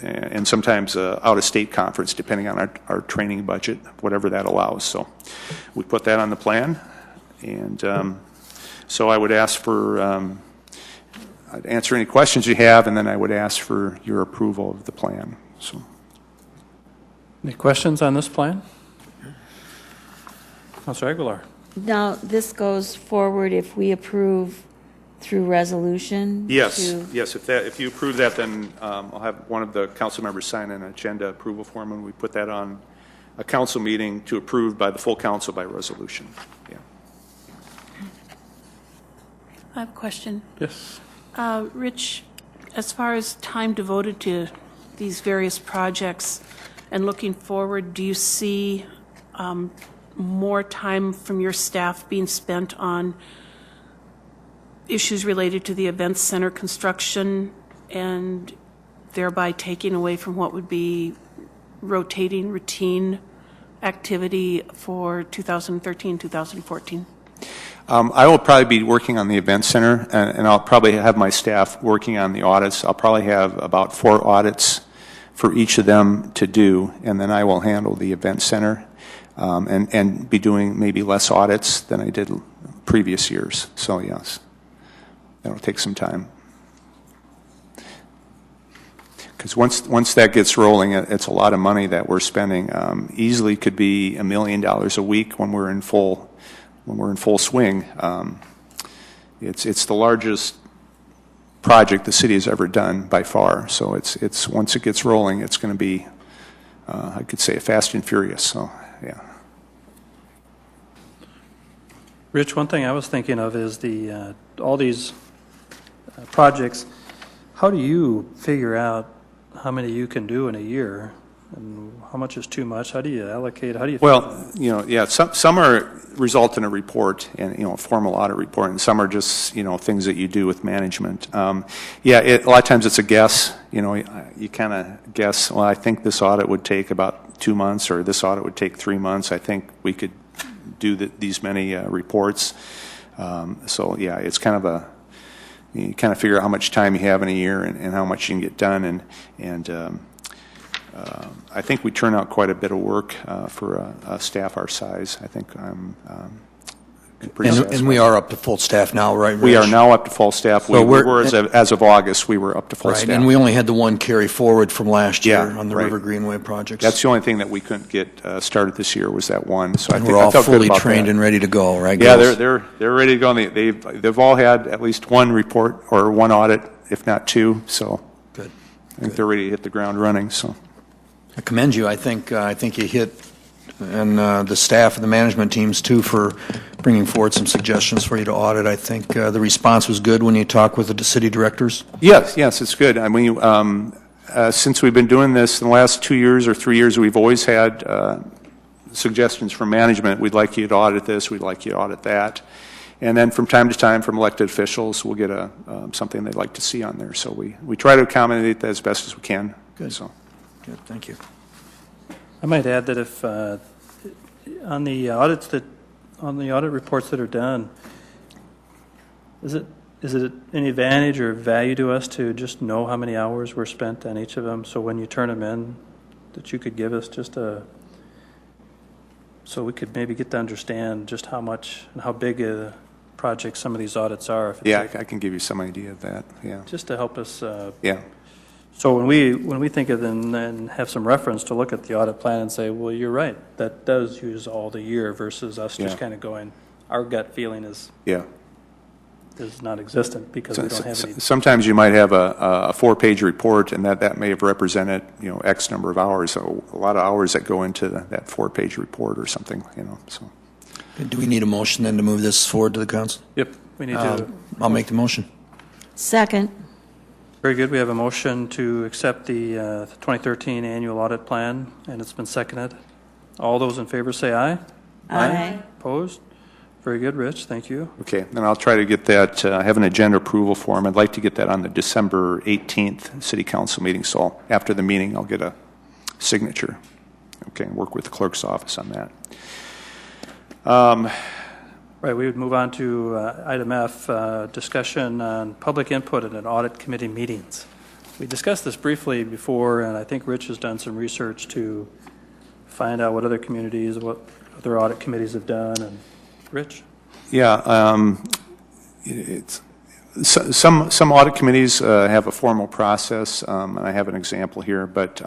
and sometimes out-of-state conference, depending on our training budget, whatever that allows. So we put that on the plan, and so I would ask for, I'd answer any questions you have, and then I would ask for your approval of the plan. So, any questions on this plan? Councilor Aguilar. Now, this goes forward if we approve through resolution? Yes, yes. If you approve that, then I'll have one of the council members sign an agenda approval form, and we put that on a council meeting to approve by the full council by resolution. Yeah. I have a question. Yes. Rich, as far as time devoted to these various projects and looking forward, do you see more time from your staff being spent on issues related to the events center construction and thereby taking away from what would be rotating routine activity for 2013, 2014? I will probably be working on the event center, and I'll probably have my staff working on the audits. I'll probably have about 4 audits for each of them to do, and then I will handle the event center and be doing maybe less audits than I did previous years. So yes, that'll take some time. Because once that gets rolling, it's a lot of money that we're spending. Easily could be $1 million a week when we're in full swing. It's the largest project the city has ever done by far. So it's once it gets rolling, it's going to be I could say fast and furious. So yeah. Rich, one thing I was thinking of is the all these projects. How do you figure out how many you can do in a year? And how much is too much? How do you allocate? How do you? Well, yeah, some are result in a report and, a formal audit report, and some are just, things that you do with management. A lot of times it's a guess. You kind of guess, well, I think this audit would take about 2 months, or this audit would take 3 months. I think we could do these many reports. It's kind of you kind of figure out how much time you have in a year and how much you can get done, and I think we turn out quite a bit of work for a staff our size. I think I'm pretty satisfied. And we are up to full staff now, right, Rich? We are now up to full staff. So we were, as of August, we were up to full right, staff. and we only had the one carry forward from last year on the right. River Greenway projects. That's the only thing that we couldn't get started this year was that one. So and I think we're all I felt fully good about trained that. and ready to go, right? Yeah, girls? they're ready to go. And they've all had at least one report or one audit, if not two. So Good. I think they're ready to hit the ground running. So. I commend you. I think you hit, and the staff and the management teams too, for bringing forward some suggestions for you to audit. I think the response was good when you talked with the city directors. Yes, it's good. I mean, since we've been doing this in the last 2 years or 3 years, we've always had suggestions from management. We'd like you to audit this. We'd like you to audit that. And then from time to time, from elected officials, we'll get something they'd like to see on there. So we try to accommodate that as best as we can. Good. So. Good, thank you. I might add that if on the audit reports that are done, is it any advantage or value to us to just know how many hours were spent on each of them? So when you turn them in, that you could give us just so we could maybe get to understand just how much and how big a project some of these audits are. Yeah, I can give you some idea of that. Yeah. Just to help us. Yeah. So when we think of and have some reference to look at the audit plan and say, well, you're right, that does use all the year versus us just kind of going, our gut feeling is non-existent because we don't have any. Sometimes you might have a 4-page report, and that may have represented X number of hours. So a lot of hours that go into that 4-page report or something. So. Do we need a motion then to move this forward to the council? Yep, we need to. I'll make the motion. Second. Very good. We have a motion to accept the 2013 annual audit plan, and it's been seconded. All those in favor say aye. Aye. Opposed? Very good, Rich. Thank you. Okay, then I'll try to get that. I have an agenda approval form. I'd like to get that on the December 18th City Council meeting. So after the meeting, I'll get a signature. Okay, and work with the clerk's office on that. Right, we would move on to item F, discussion on public input in an audit committee meetings. We discussed this briefly before, and I think Rich has done some research to find out what other communities, what other audit committees have done. And Rich? Yeah, some audit committees have a formal process, and I have an example here, but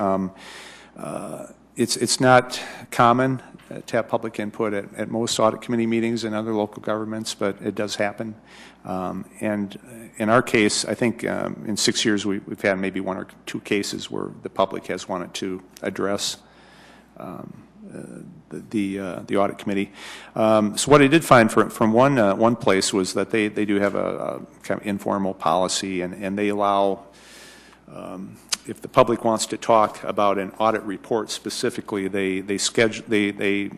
it's not common to have public input at most audit committee meetings in other local governments, but it does happen. And in our case, I think in 6 years we've had maybe 1 or 2 cases where the public has wanted to address the audit committee. So what I did find from one place was that they do have a kind of informal policy, and they allow. If the public wants to talk about an audit report specifically, they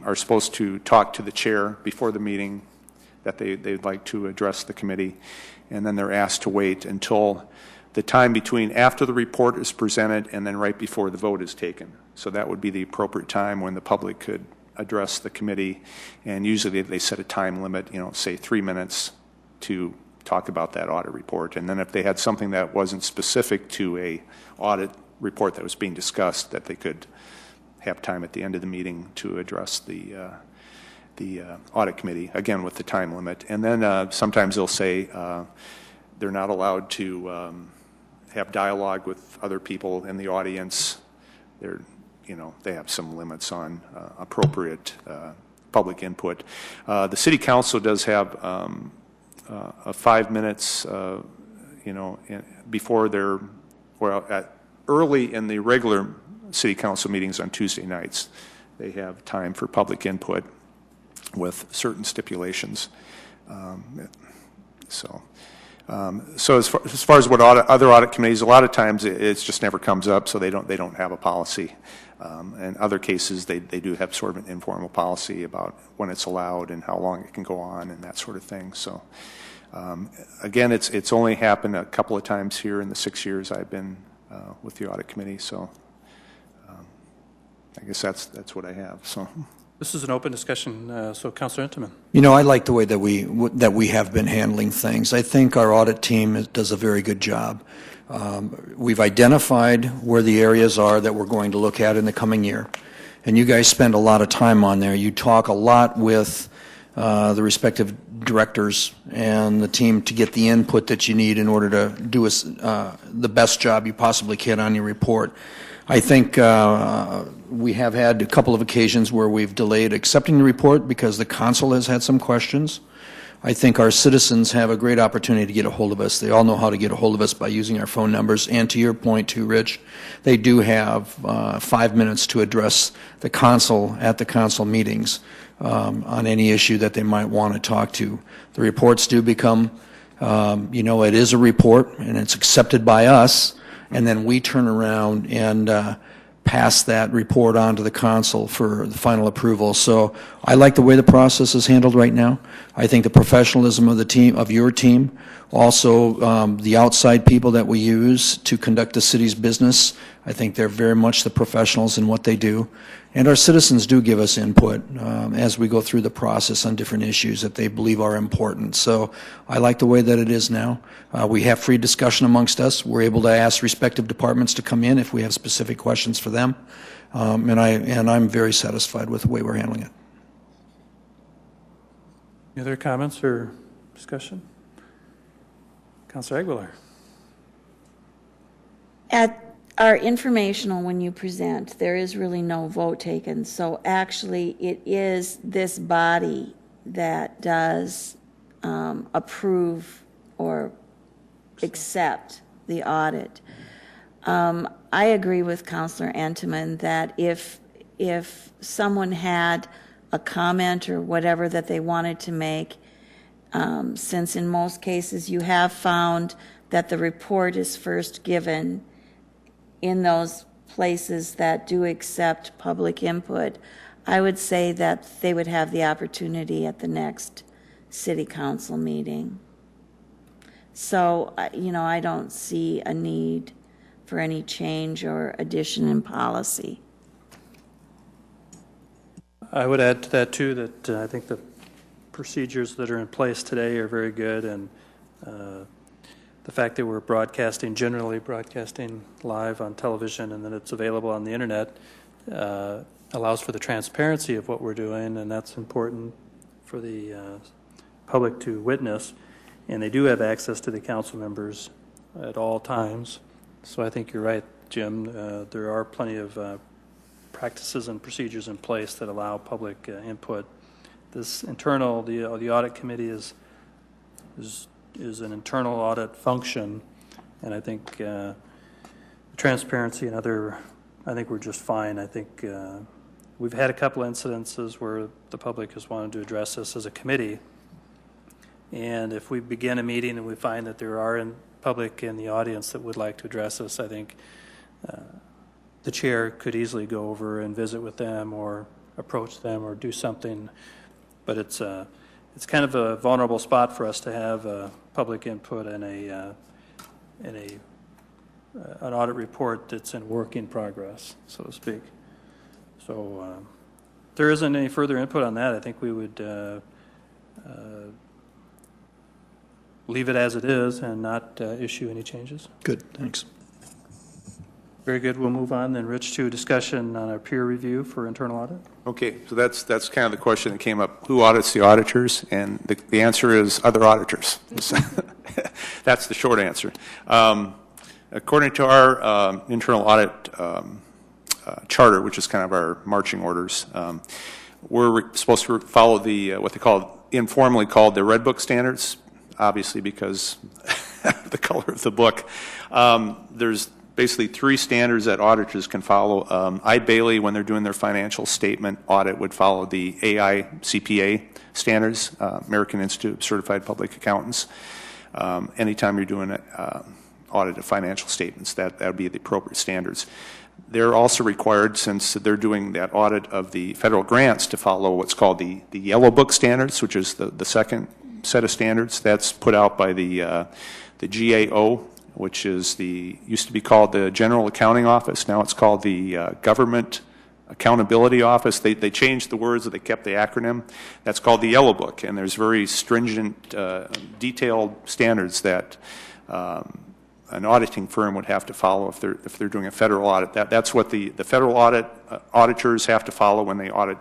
are supposed to talk to the chair before the meeting that they'd like to address the committee, and then they're asked to wait until the time between after the report is presented and then right before the vote is taken. So that would be the appropriate time when the public could address the committee, and usually they set a time limit, say 3 minutes to talk about that audit report. And then if they had something that wasn't specific to a audit report that was being discussed, that they could have time at the end of the meeting to address the audit committee, again with the time limit. And then sometimes they'll say they're not allowed to have dialogue with other people in the audience. They have some limits on appropriate public input. The City Council does have 5 minutes, before their, early in the regular City Council meetings on Tuesday nights, they have time for public input with certain stipulations. So as far as what other audit committees, a lot of times it just never comes up, so they don't have a policy. In other cases, they do have sort of an informal policy about when it's allowed and how long it can go on and that sort of thing. So again, it's only happened a couple of times here in the 6 years I've been with the audit committee. So I guess that's what I have. So. This is an open discussion, so Councilor Intiman. You know, I like the way that we have been handling things. I think our audit team does a very good job. We've identified where the areas are that we're going to look at in the coming year, and you guys spend a lot of time on there. You talk a lot with the respective directors and the team to get the input that you need in order to do the best job you possibly can on your report. I think we have had a couple of occasions where we've delayed accepting the report because the council has had some questions. I think our citizens have a great opportunity to get a hold of us. They all know how to get a hold of us by using our phone numbers. And to your point too, Rich, they do have 5 minutes to address the council at the council meetings on any issue that they might want to talk to. The reports do become, it is a report and it's accepted by us. And then we turn around and pass that report on to the council for the final approval. So I like the way the process is handled right now. I think the professionalism of the team, of your team, also the outside people that we use to conduct the city's business, I think they're very much the professionals in what they do. And our citizens do give us input as we go through the process on different issues that they believe are important. So I like the way that it is now. We have free discussion amongst us. We're able to ask respective departments to come in if we have specific questions for them. And I'm very satisfied with the way we're handling it. Any other comments or discussion? Councilor Aguilar. At our informational, when you present, there is really no vote taken. So actually, it is this body that does approve or accept the audit. I agree with Councilor Intiman that if someone had a comment or whatever that they wanted to make, since in most cases you have found that the report is first given in those places that do accept public input, I would say that they would have the opportunity at the next city council meeting. So, I don't see a need for any change or addition in policy. I would add to that, too, that I think the procedures that are in place today are very good, and the fact that we're generally broadcasting live on television and then it's available on the internet allows for the transparency of what we're doing, and that's important for the public to witness. And they do have access to the council members at all times. So I think you're right, Jim. There are plenty of practices and procedures in place that allow public input. This internal, the audit committee is an internal audit function, and I think transparency and I think we're just fine. I think we've had a couple incidences where the public has wanted to address this as a committee, and if we begin a meeting and we find that there are public in the audience that would like to address us, I think the chair could easily go over and visit with them or approach them or do something, but it's kind of a vulnerable spot for us to have public input in an audit report that's in work in progress, so to speak. So if there isn't any further input on that, I think we would leave it as it is and not issue any changes. Good, thanks. Very good. We'll move on then, Rich, to a discussion on our peer review for internal audit. Okay, so that's kind of the question that came up. Who audits the auditors? And the answer is other auditors. That's the short answer. According to our internal audit charter, which is kind of our marching orders, we're supposed to follow the what they informally called the Red Book standards, obviously because the color of the book. There's basically three standards that auditors can follow. Bailey, when they're doing their financial statement audit, would follow the AICPA standards, American Institute of Certified Public Accountants. anytime you're doing an audit of financial statements, that would be the appropriate standards. They're also required, since they're doing that audit of the federal grants, to follow what's called the Yellow Book standards, which is the second set of standards. That's put out by the GAO, which is used to be called the General Accounting Office. Now it's called the Government Accountability Office. They changed the words, but they kept the acronym. That's called the Yellow Book, and there's very stringent, detailed standards that an auditing firm would have to follow if they're doing a federal audit. That's what the federal auditors have to follow when they audit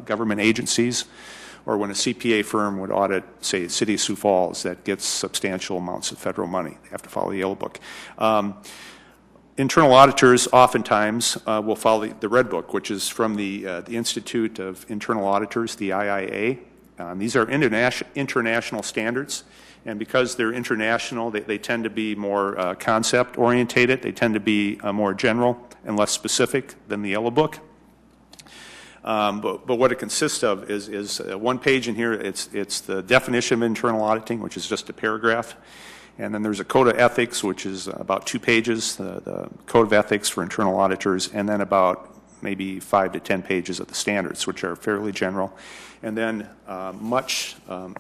government agencies, or when a CPA firm would audit, say, City of Sioux Falls that gets substantial amounts of federal money. They have to follow the Yellow Book. Internal auditors oftentimes will follow the Red Book, which is from the Institute of Internal Auditors, the IIA. These are international standards, and because they're international, they tend to be more concept-orientated. They tend to be more general and less specific than the Yellow Book. But what it consists of is one page in here. It's the definition of internal auditing, which is just a paragraph. And then there's a code of ethics, which is about 2 pages, the code of ethics for internal auditors, and then about maybe 5 to 10 pages of the standards, which are fairly general. And then much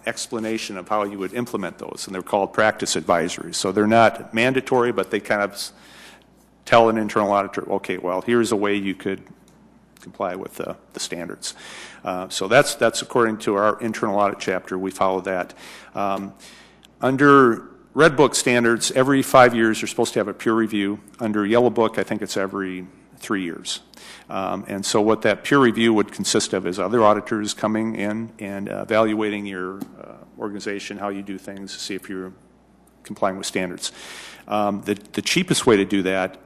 explanation of how you would implement those, and they're called practice advisories. So they're not mandatory, but they kind of tell an internal auditor, okay, well, here's a way you could comply with the standards. So that's according to our internal audit chapter. We follow that. Under Red Book standards, every 5 years you're supposed to have a peer review. Under Yellow Book, I think it's every 3 years. And so what that peer review would consist of is other auditors coming in and evaluating your organization, how you do things, to see if you're complying with standards. The cheapest way to do that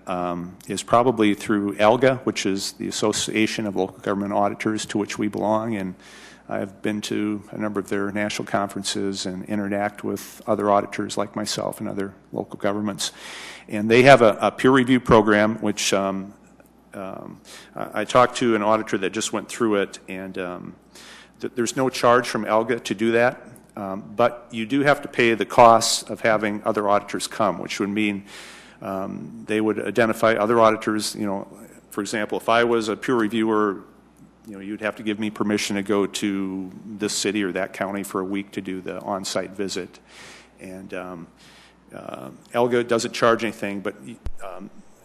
is probably through ALGA, which is the Association of Local Government Auditors, to which we belong, and I've been to a number of their national conferences and interact with other auditors like myself and other local governments. And they have a peer review program, which I talked to an auditor that just went through it, and there's no charge from ALGA to do that, but you do have to pay the costs of having other auditors come, which would mean they would identify other auditors. You know, for example, if I was a peer reviewer, you know, you'd have to give me permission to go to this city or that county for a week to do the on-site visit. And ALGA doesn't charge anything, but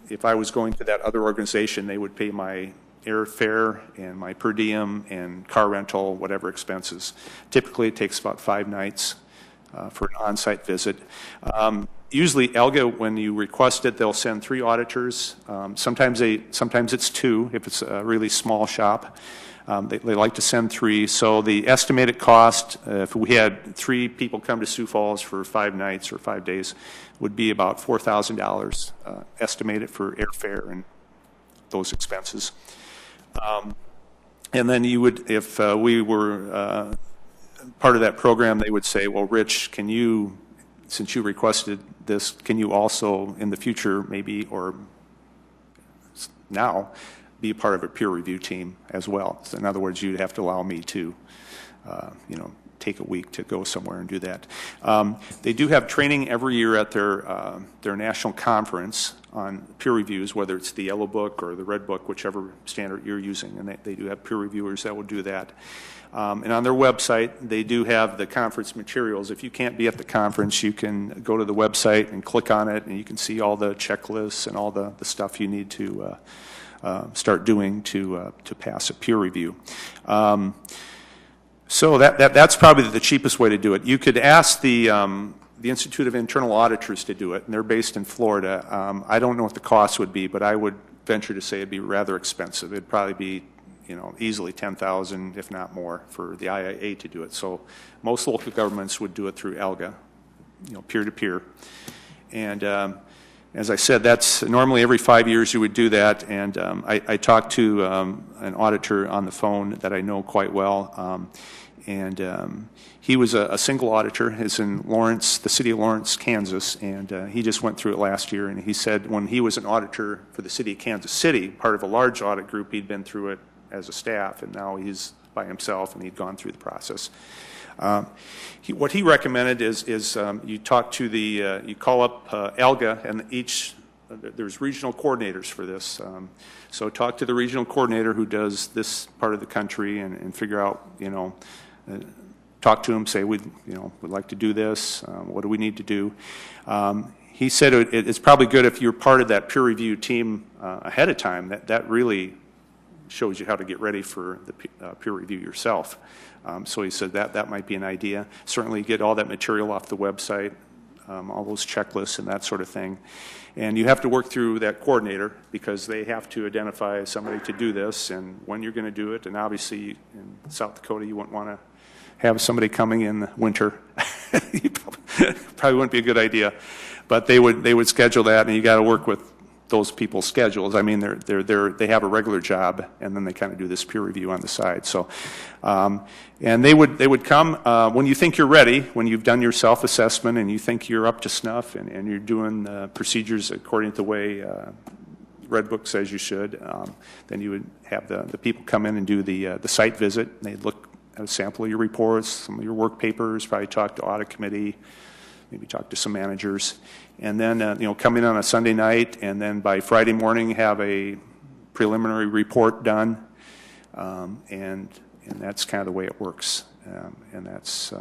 if I was going to that other organization, they would pay my airfare and my per diem and car rental, whatever expenses. Typically, it takes about 5 nights for an on-site visit. Usually, ALGA, when you request it, they'll send 3 auditors. Sometimes it's 2 if it's a really small shop. They like to send 3. So the estimated cost, if we had 3 people come to Sioux Falls for 5 nights or 5 days, would be about $4,000 estimated for airfare and those expenses. And then you would, if we were part of that program, they would say, well, Rich, can you, since you requested this, can you also in the future maybe, or now, be a part of a peer review team as well? So in other words, you'd have to allow me to, you know, take a week to go somewhere and do that. They do have training every year at their national conference on peer reviews, whether it's the Yellow Book or the Red Book, whichever standard you're using, and they do have peer reviewers that will do that. And on their website, they do have the conference materials. If you can't be at the conference, you can go to the website and click on it, and you can see all the checklists and all the stuff you need to start doing to pass a peer review. So that's probably the cheapest way to do it. You could ask the Institute of Internal Auditors to do it, and they're based in Florida. I don't know what the cost would be, but I would venture to say it'd be rather expensive. It'd probably be, you know, easily $10,000, if not more, for the IIA to do it. So most local governments would do it through ALGA, you know, peer-to-peer. And as I said, that's normally every 5 years you would do that. And I talked to an auditor on the phone that I know quite well. He was a single auditor. He's in Lawrence, the city of Lawrence, Kansas, and he just went through it last year. And he said when he was an auditor for the city of Kansas City, part of a large audit group, he'd been through it as a staff, and now he's by himself, and he'd gone through the process. What he recommended is you talk to you call up ALGA, and there's regional coordinators for this. So talk to the regional coordinator who does this part of the country and figure out, talk to him, say, we'd like to do this. What do we need to do? He said it's probably good if you're part of that peer review team ahead of time. That really shows you how to get ready for the peer review yourself. So he said that might be an idea. Certainly get all that material off the website, all those checklists and that sort of thing. And you have to work through that coordinator because they have to identify somebody to do this and when you're going to do it. And obviously in South Dakota you wouldn't want to have somebody coming in the winter. Probably wouldn't be a good idea. But they would schedule that, and you got to work with those people's schedules. I mean, they have a regular job, and then they kind of do this peer review on the side. So, and they would come when you think you're ready, when you've done your self-assessment and you think you're up to snuff, and you're doing procedures according to the way Red Book says you should. Then you would have the people come in and do the site visit. They'd look at a sample of your reports, some of your work papers, probably talk to audit committee, maybe talk to some managers, and then come in on a Sunday night, and then by Friday morning have a preliminary report done, and that's kind of the way it works, and that's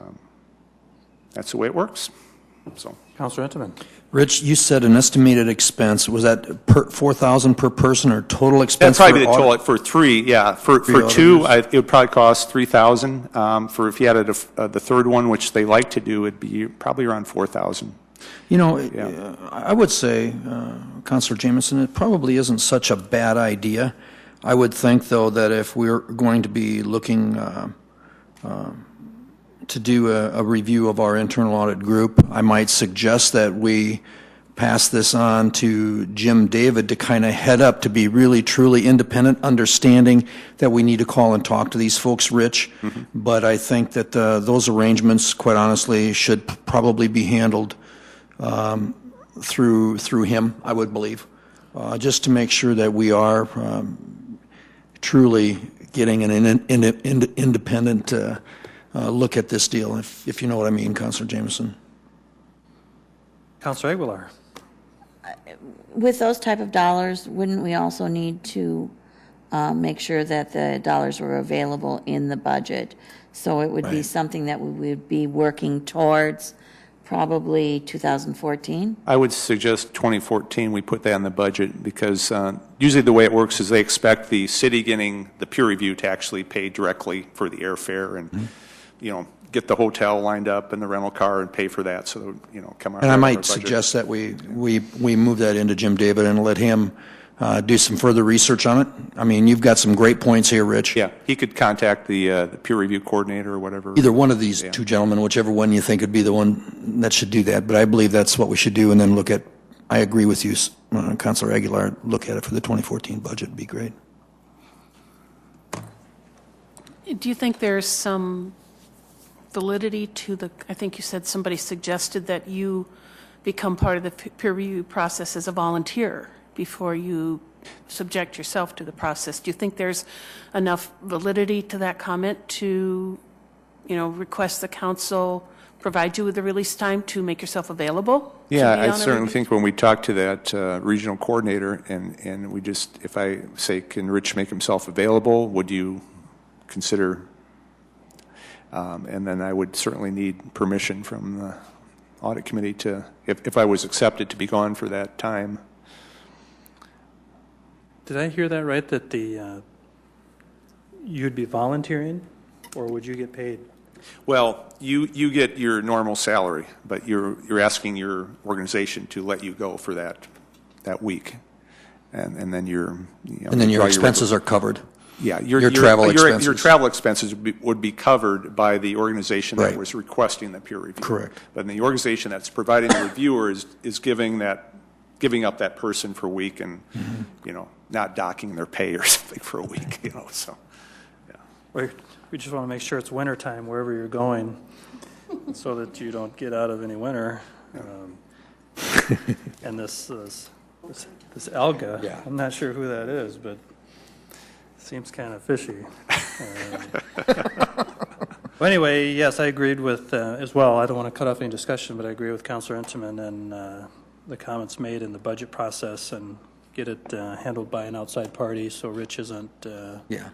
the way it works. So, Councilor Entenmann. Rich, you said an estimated expense. Was that $4,000 per person or total expense? That's probably the total for three. Yeah, for two, it would probably cost $3,000. For if you had the third one, which they like to do, it'd be probably around $4,000. I would say, Councilor Jameson, it probably isn't such a bad idea. I would think, though, that if we're going to be looking to do a review of our internal audit group, I might suggest that we pass this on to Jim David to kind of head up, to be really, truly independent, understanding that we need to call and talk to these folks, Rich. Mm-hmm. But I think that those arrangements, quite honestly, should probably be handled through him, I would believe, just to make sure that we are truly getting an independent look at this deal, if you know what I mean, Councilor Jameson. Councilor Aguilar. With those type of dollars, wouldn't we also need to make sure that the dollars were available in the budget? So it would be something that we would be working towards probably 2014? I would suggest 2014 we put that in the budget because usually the way it works is they expect the city getting the peer review to actually pay directly for the airfare and get the hotel lined up and the rental car and pay for that. So come out. And I might suggest that we move that into Jim David and let him do some further research on it. I mean, you've got some great points here, Rich. Yeah, he could contact the peer review coordinator or whatever. Either one of these two gentlemen, whichever one you think would be the one that should do that. But I believe that's what we should do, and then look at. I agree with you, Councilor Aguilar. Look at it for the 2014 budget would be great. Do you think there's some validity to I think you said somebody suggested that you become part of the peer review process as a volunteer before you subject yourself to the process. Do you think there's enough validity to that comment to, request the council provide you with the release time to make yourself available? Yeah, I certainly think when we talk to that regional coordinator and we just, if I say, can Rich make himself available, would you consider, and then I would certainly need permission from the audit committee to, if I was accepted to be gone for that time. Did I hear that right, that you'd be volunteering, or would you get paid? Well, you get your normal salary, but you're asking your organization to let you go for that week, and then your expenses are covered. Yeah, your travel expenses. Your travel expenses would be covered by the organization that was requesting the peer review. Correct. But the organization that's providing the reviewer is giving up that person for a week and not docking their pay or something for a week. So yeah. We just want to make sure it's wintertime wherever you're going, so that you don't get out of any winter. And this alga, I'm not sure who that is, but seems kind of fishy. Well, anyway, yes, I agreed with, as well, I don't want to cut off any discussion, but I agree with Councilor Intamin and the comments made in the budget process and get it handled by an outside party so Rich isn't Yeah.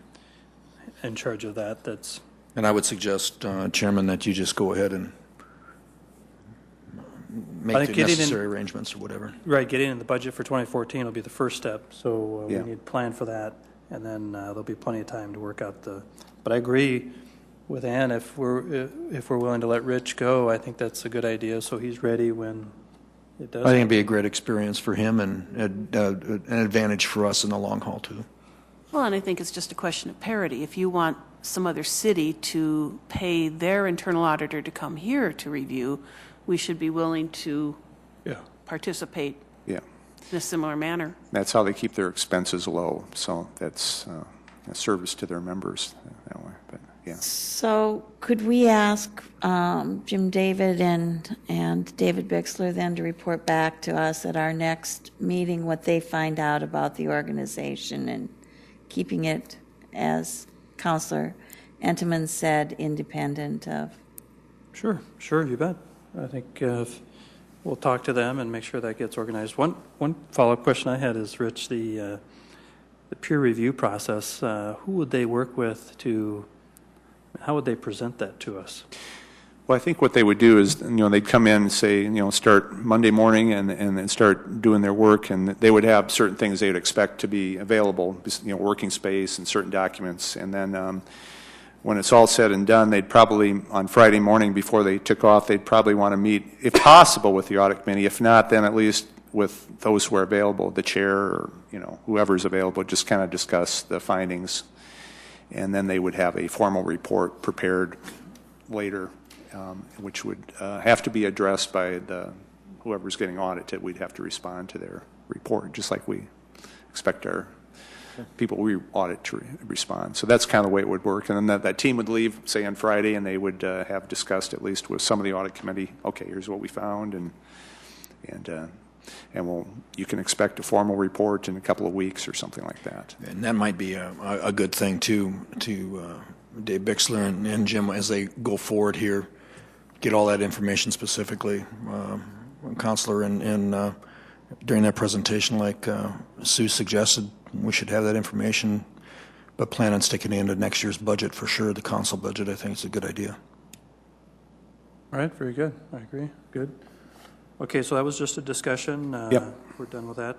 in charge of that. That's And I would suggest, Chairman, that you just go ahead and I make think the necessary arrangements or whatever. right. Getting in the budget for 2014 will be the first step. So Yeah. we need to plan for that, and then there'll be plenty of time to work out the. But I agree with Ann. If we're willing to let Rich go, I think that's a good idea. So he's ready when it does. I think it'd be a great experience for him and an advantage for us in the long haul, too. Well, and I think it's just a question of parity. If you want some other city to pay their internal auditor to come here to review, we should be willing to participate Yeah. in a similar manner. That's how they keep their expenses low. So that's a service to their members that way. But yeah. So could we ask Jim David and David Bixler then to report back to us at our next meeting what they find out about the organization and keeping it, as Councilor Intamin said, independent of? Sure, you bet. I think we'll talk to them and make sure that gets organized. One follow-up question I had is, Rich, the peer review process, who would they work with to, how would they present that to us? Well, I think what they would do is, they'd come in and say, start Monday morning and then start doing their work, and they would have certain things they would expect to be available, working space and certain documents, and then when it's all said and done, they'd probably, on Friday morning before they took off, they'd probably want to meet, if possible, with the audit committee. If not, then at least with those who are available, the chair or, whoever's available, just kind of discuss the findings. And then they would have a formal report prepared later, which would have to be addressed by whoever's getting audited. We'd have to respond to their report, just like we expect our people we audit to respond. So that's kind of the way it would work. And then that team would leave, say, on Friday, and they would have discussed at least with some of the audit committee, okay, here's what we found, and you can expect a formal report in a couple of weeks or something like that. And that might be a good thing, too, to Dave Bixler and Jim, as they go forward here, get all that information specifically. Counselor, and during that presentation, like Sue suggested, we should have that information, but plan on sticking it into next year's budget for sure, the council budget. I think it's a good idea. All right, very good. I agree. Good. Okay, so that was just a discussion. Yep. We're done with that.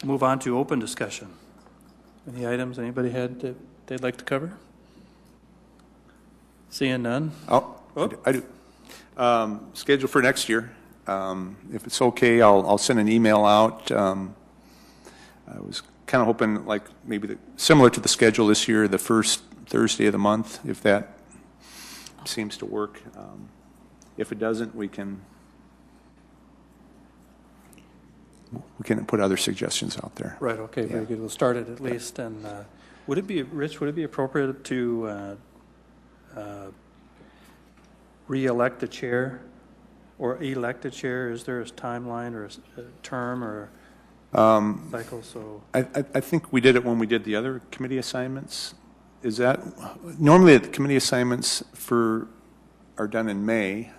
Move on to open discussion. Any items anybody had that they'd like to cover? Seeing none? Oh. I do. Schedule for next year. If it's okay, I'll send an email out. I was kind of hoping, like, maybe similar to the schedule this year, the first Thursday of the month, if that seems to work. If it doesn't, we can put other suggestions out there. Right, okay, very good. We'll start it at least. And would it be, Rich, would it be appropriate to re-elect the chair or elect a chair? Is there a timeline or a term or cycle? So I think we did it when we did the other committee assignments. Is that normally the committee assignments are done in May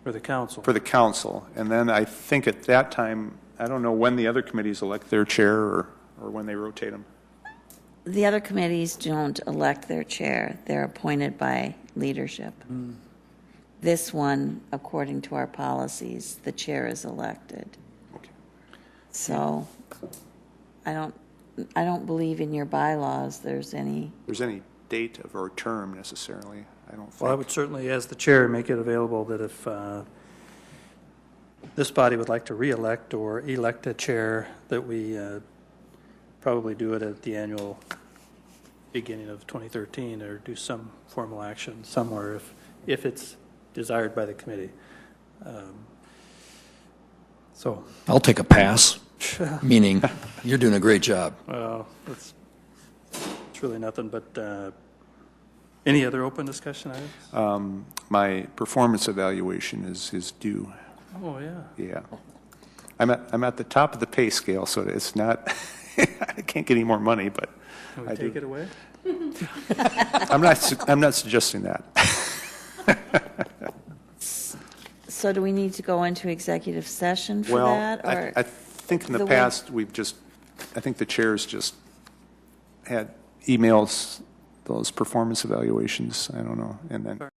for the council? For the council, and then I think at that time, I don't know when the other committees elect their chair or when they rotate them. The other committees don't elect their chair. They're appointed by leadership. Mm. This one, according to our policies, the chair is elected. Okay. So I don't believe in your bylaws there's any date of or term necessarily. I don't think. Well, I would certainly, as the chair, make it available that if this body would like to re-elect or elect a chair, that we probably do it at the annual beginning of 2013 or do some formal action somewhere if it's desired by the committee. So I'll take a pass, meaning you're doing a great job. Well, it's really nothing but any other open discussion items? My performance evaluation is due. Oh, yeah. Yeah. I'm at the top of the pay scale, so it's not, I can't get any more money, but Can we I take do. it away? I'm not suggesting that. So do we need to go into executive session for Well, that? Or I think in the the way- past, I think the chairs just had emails those performance evaluations, I don't know, and then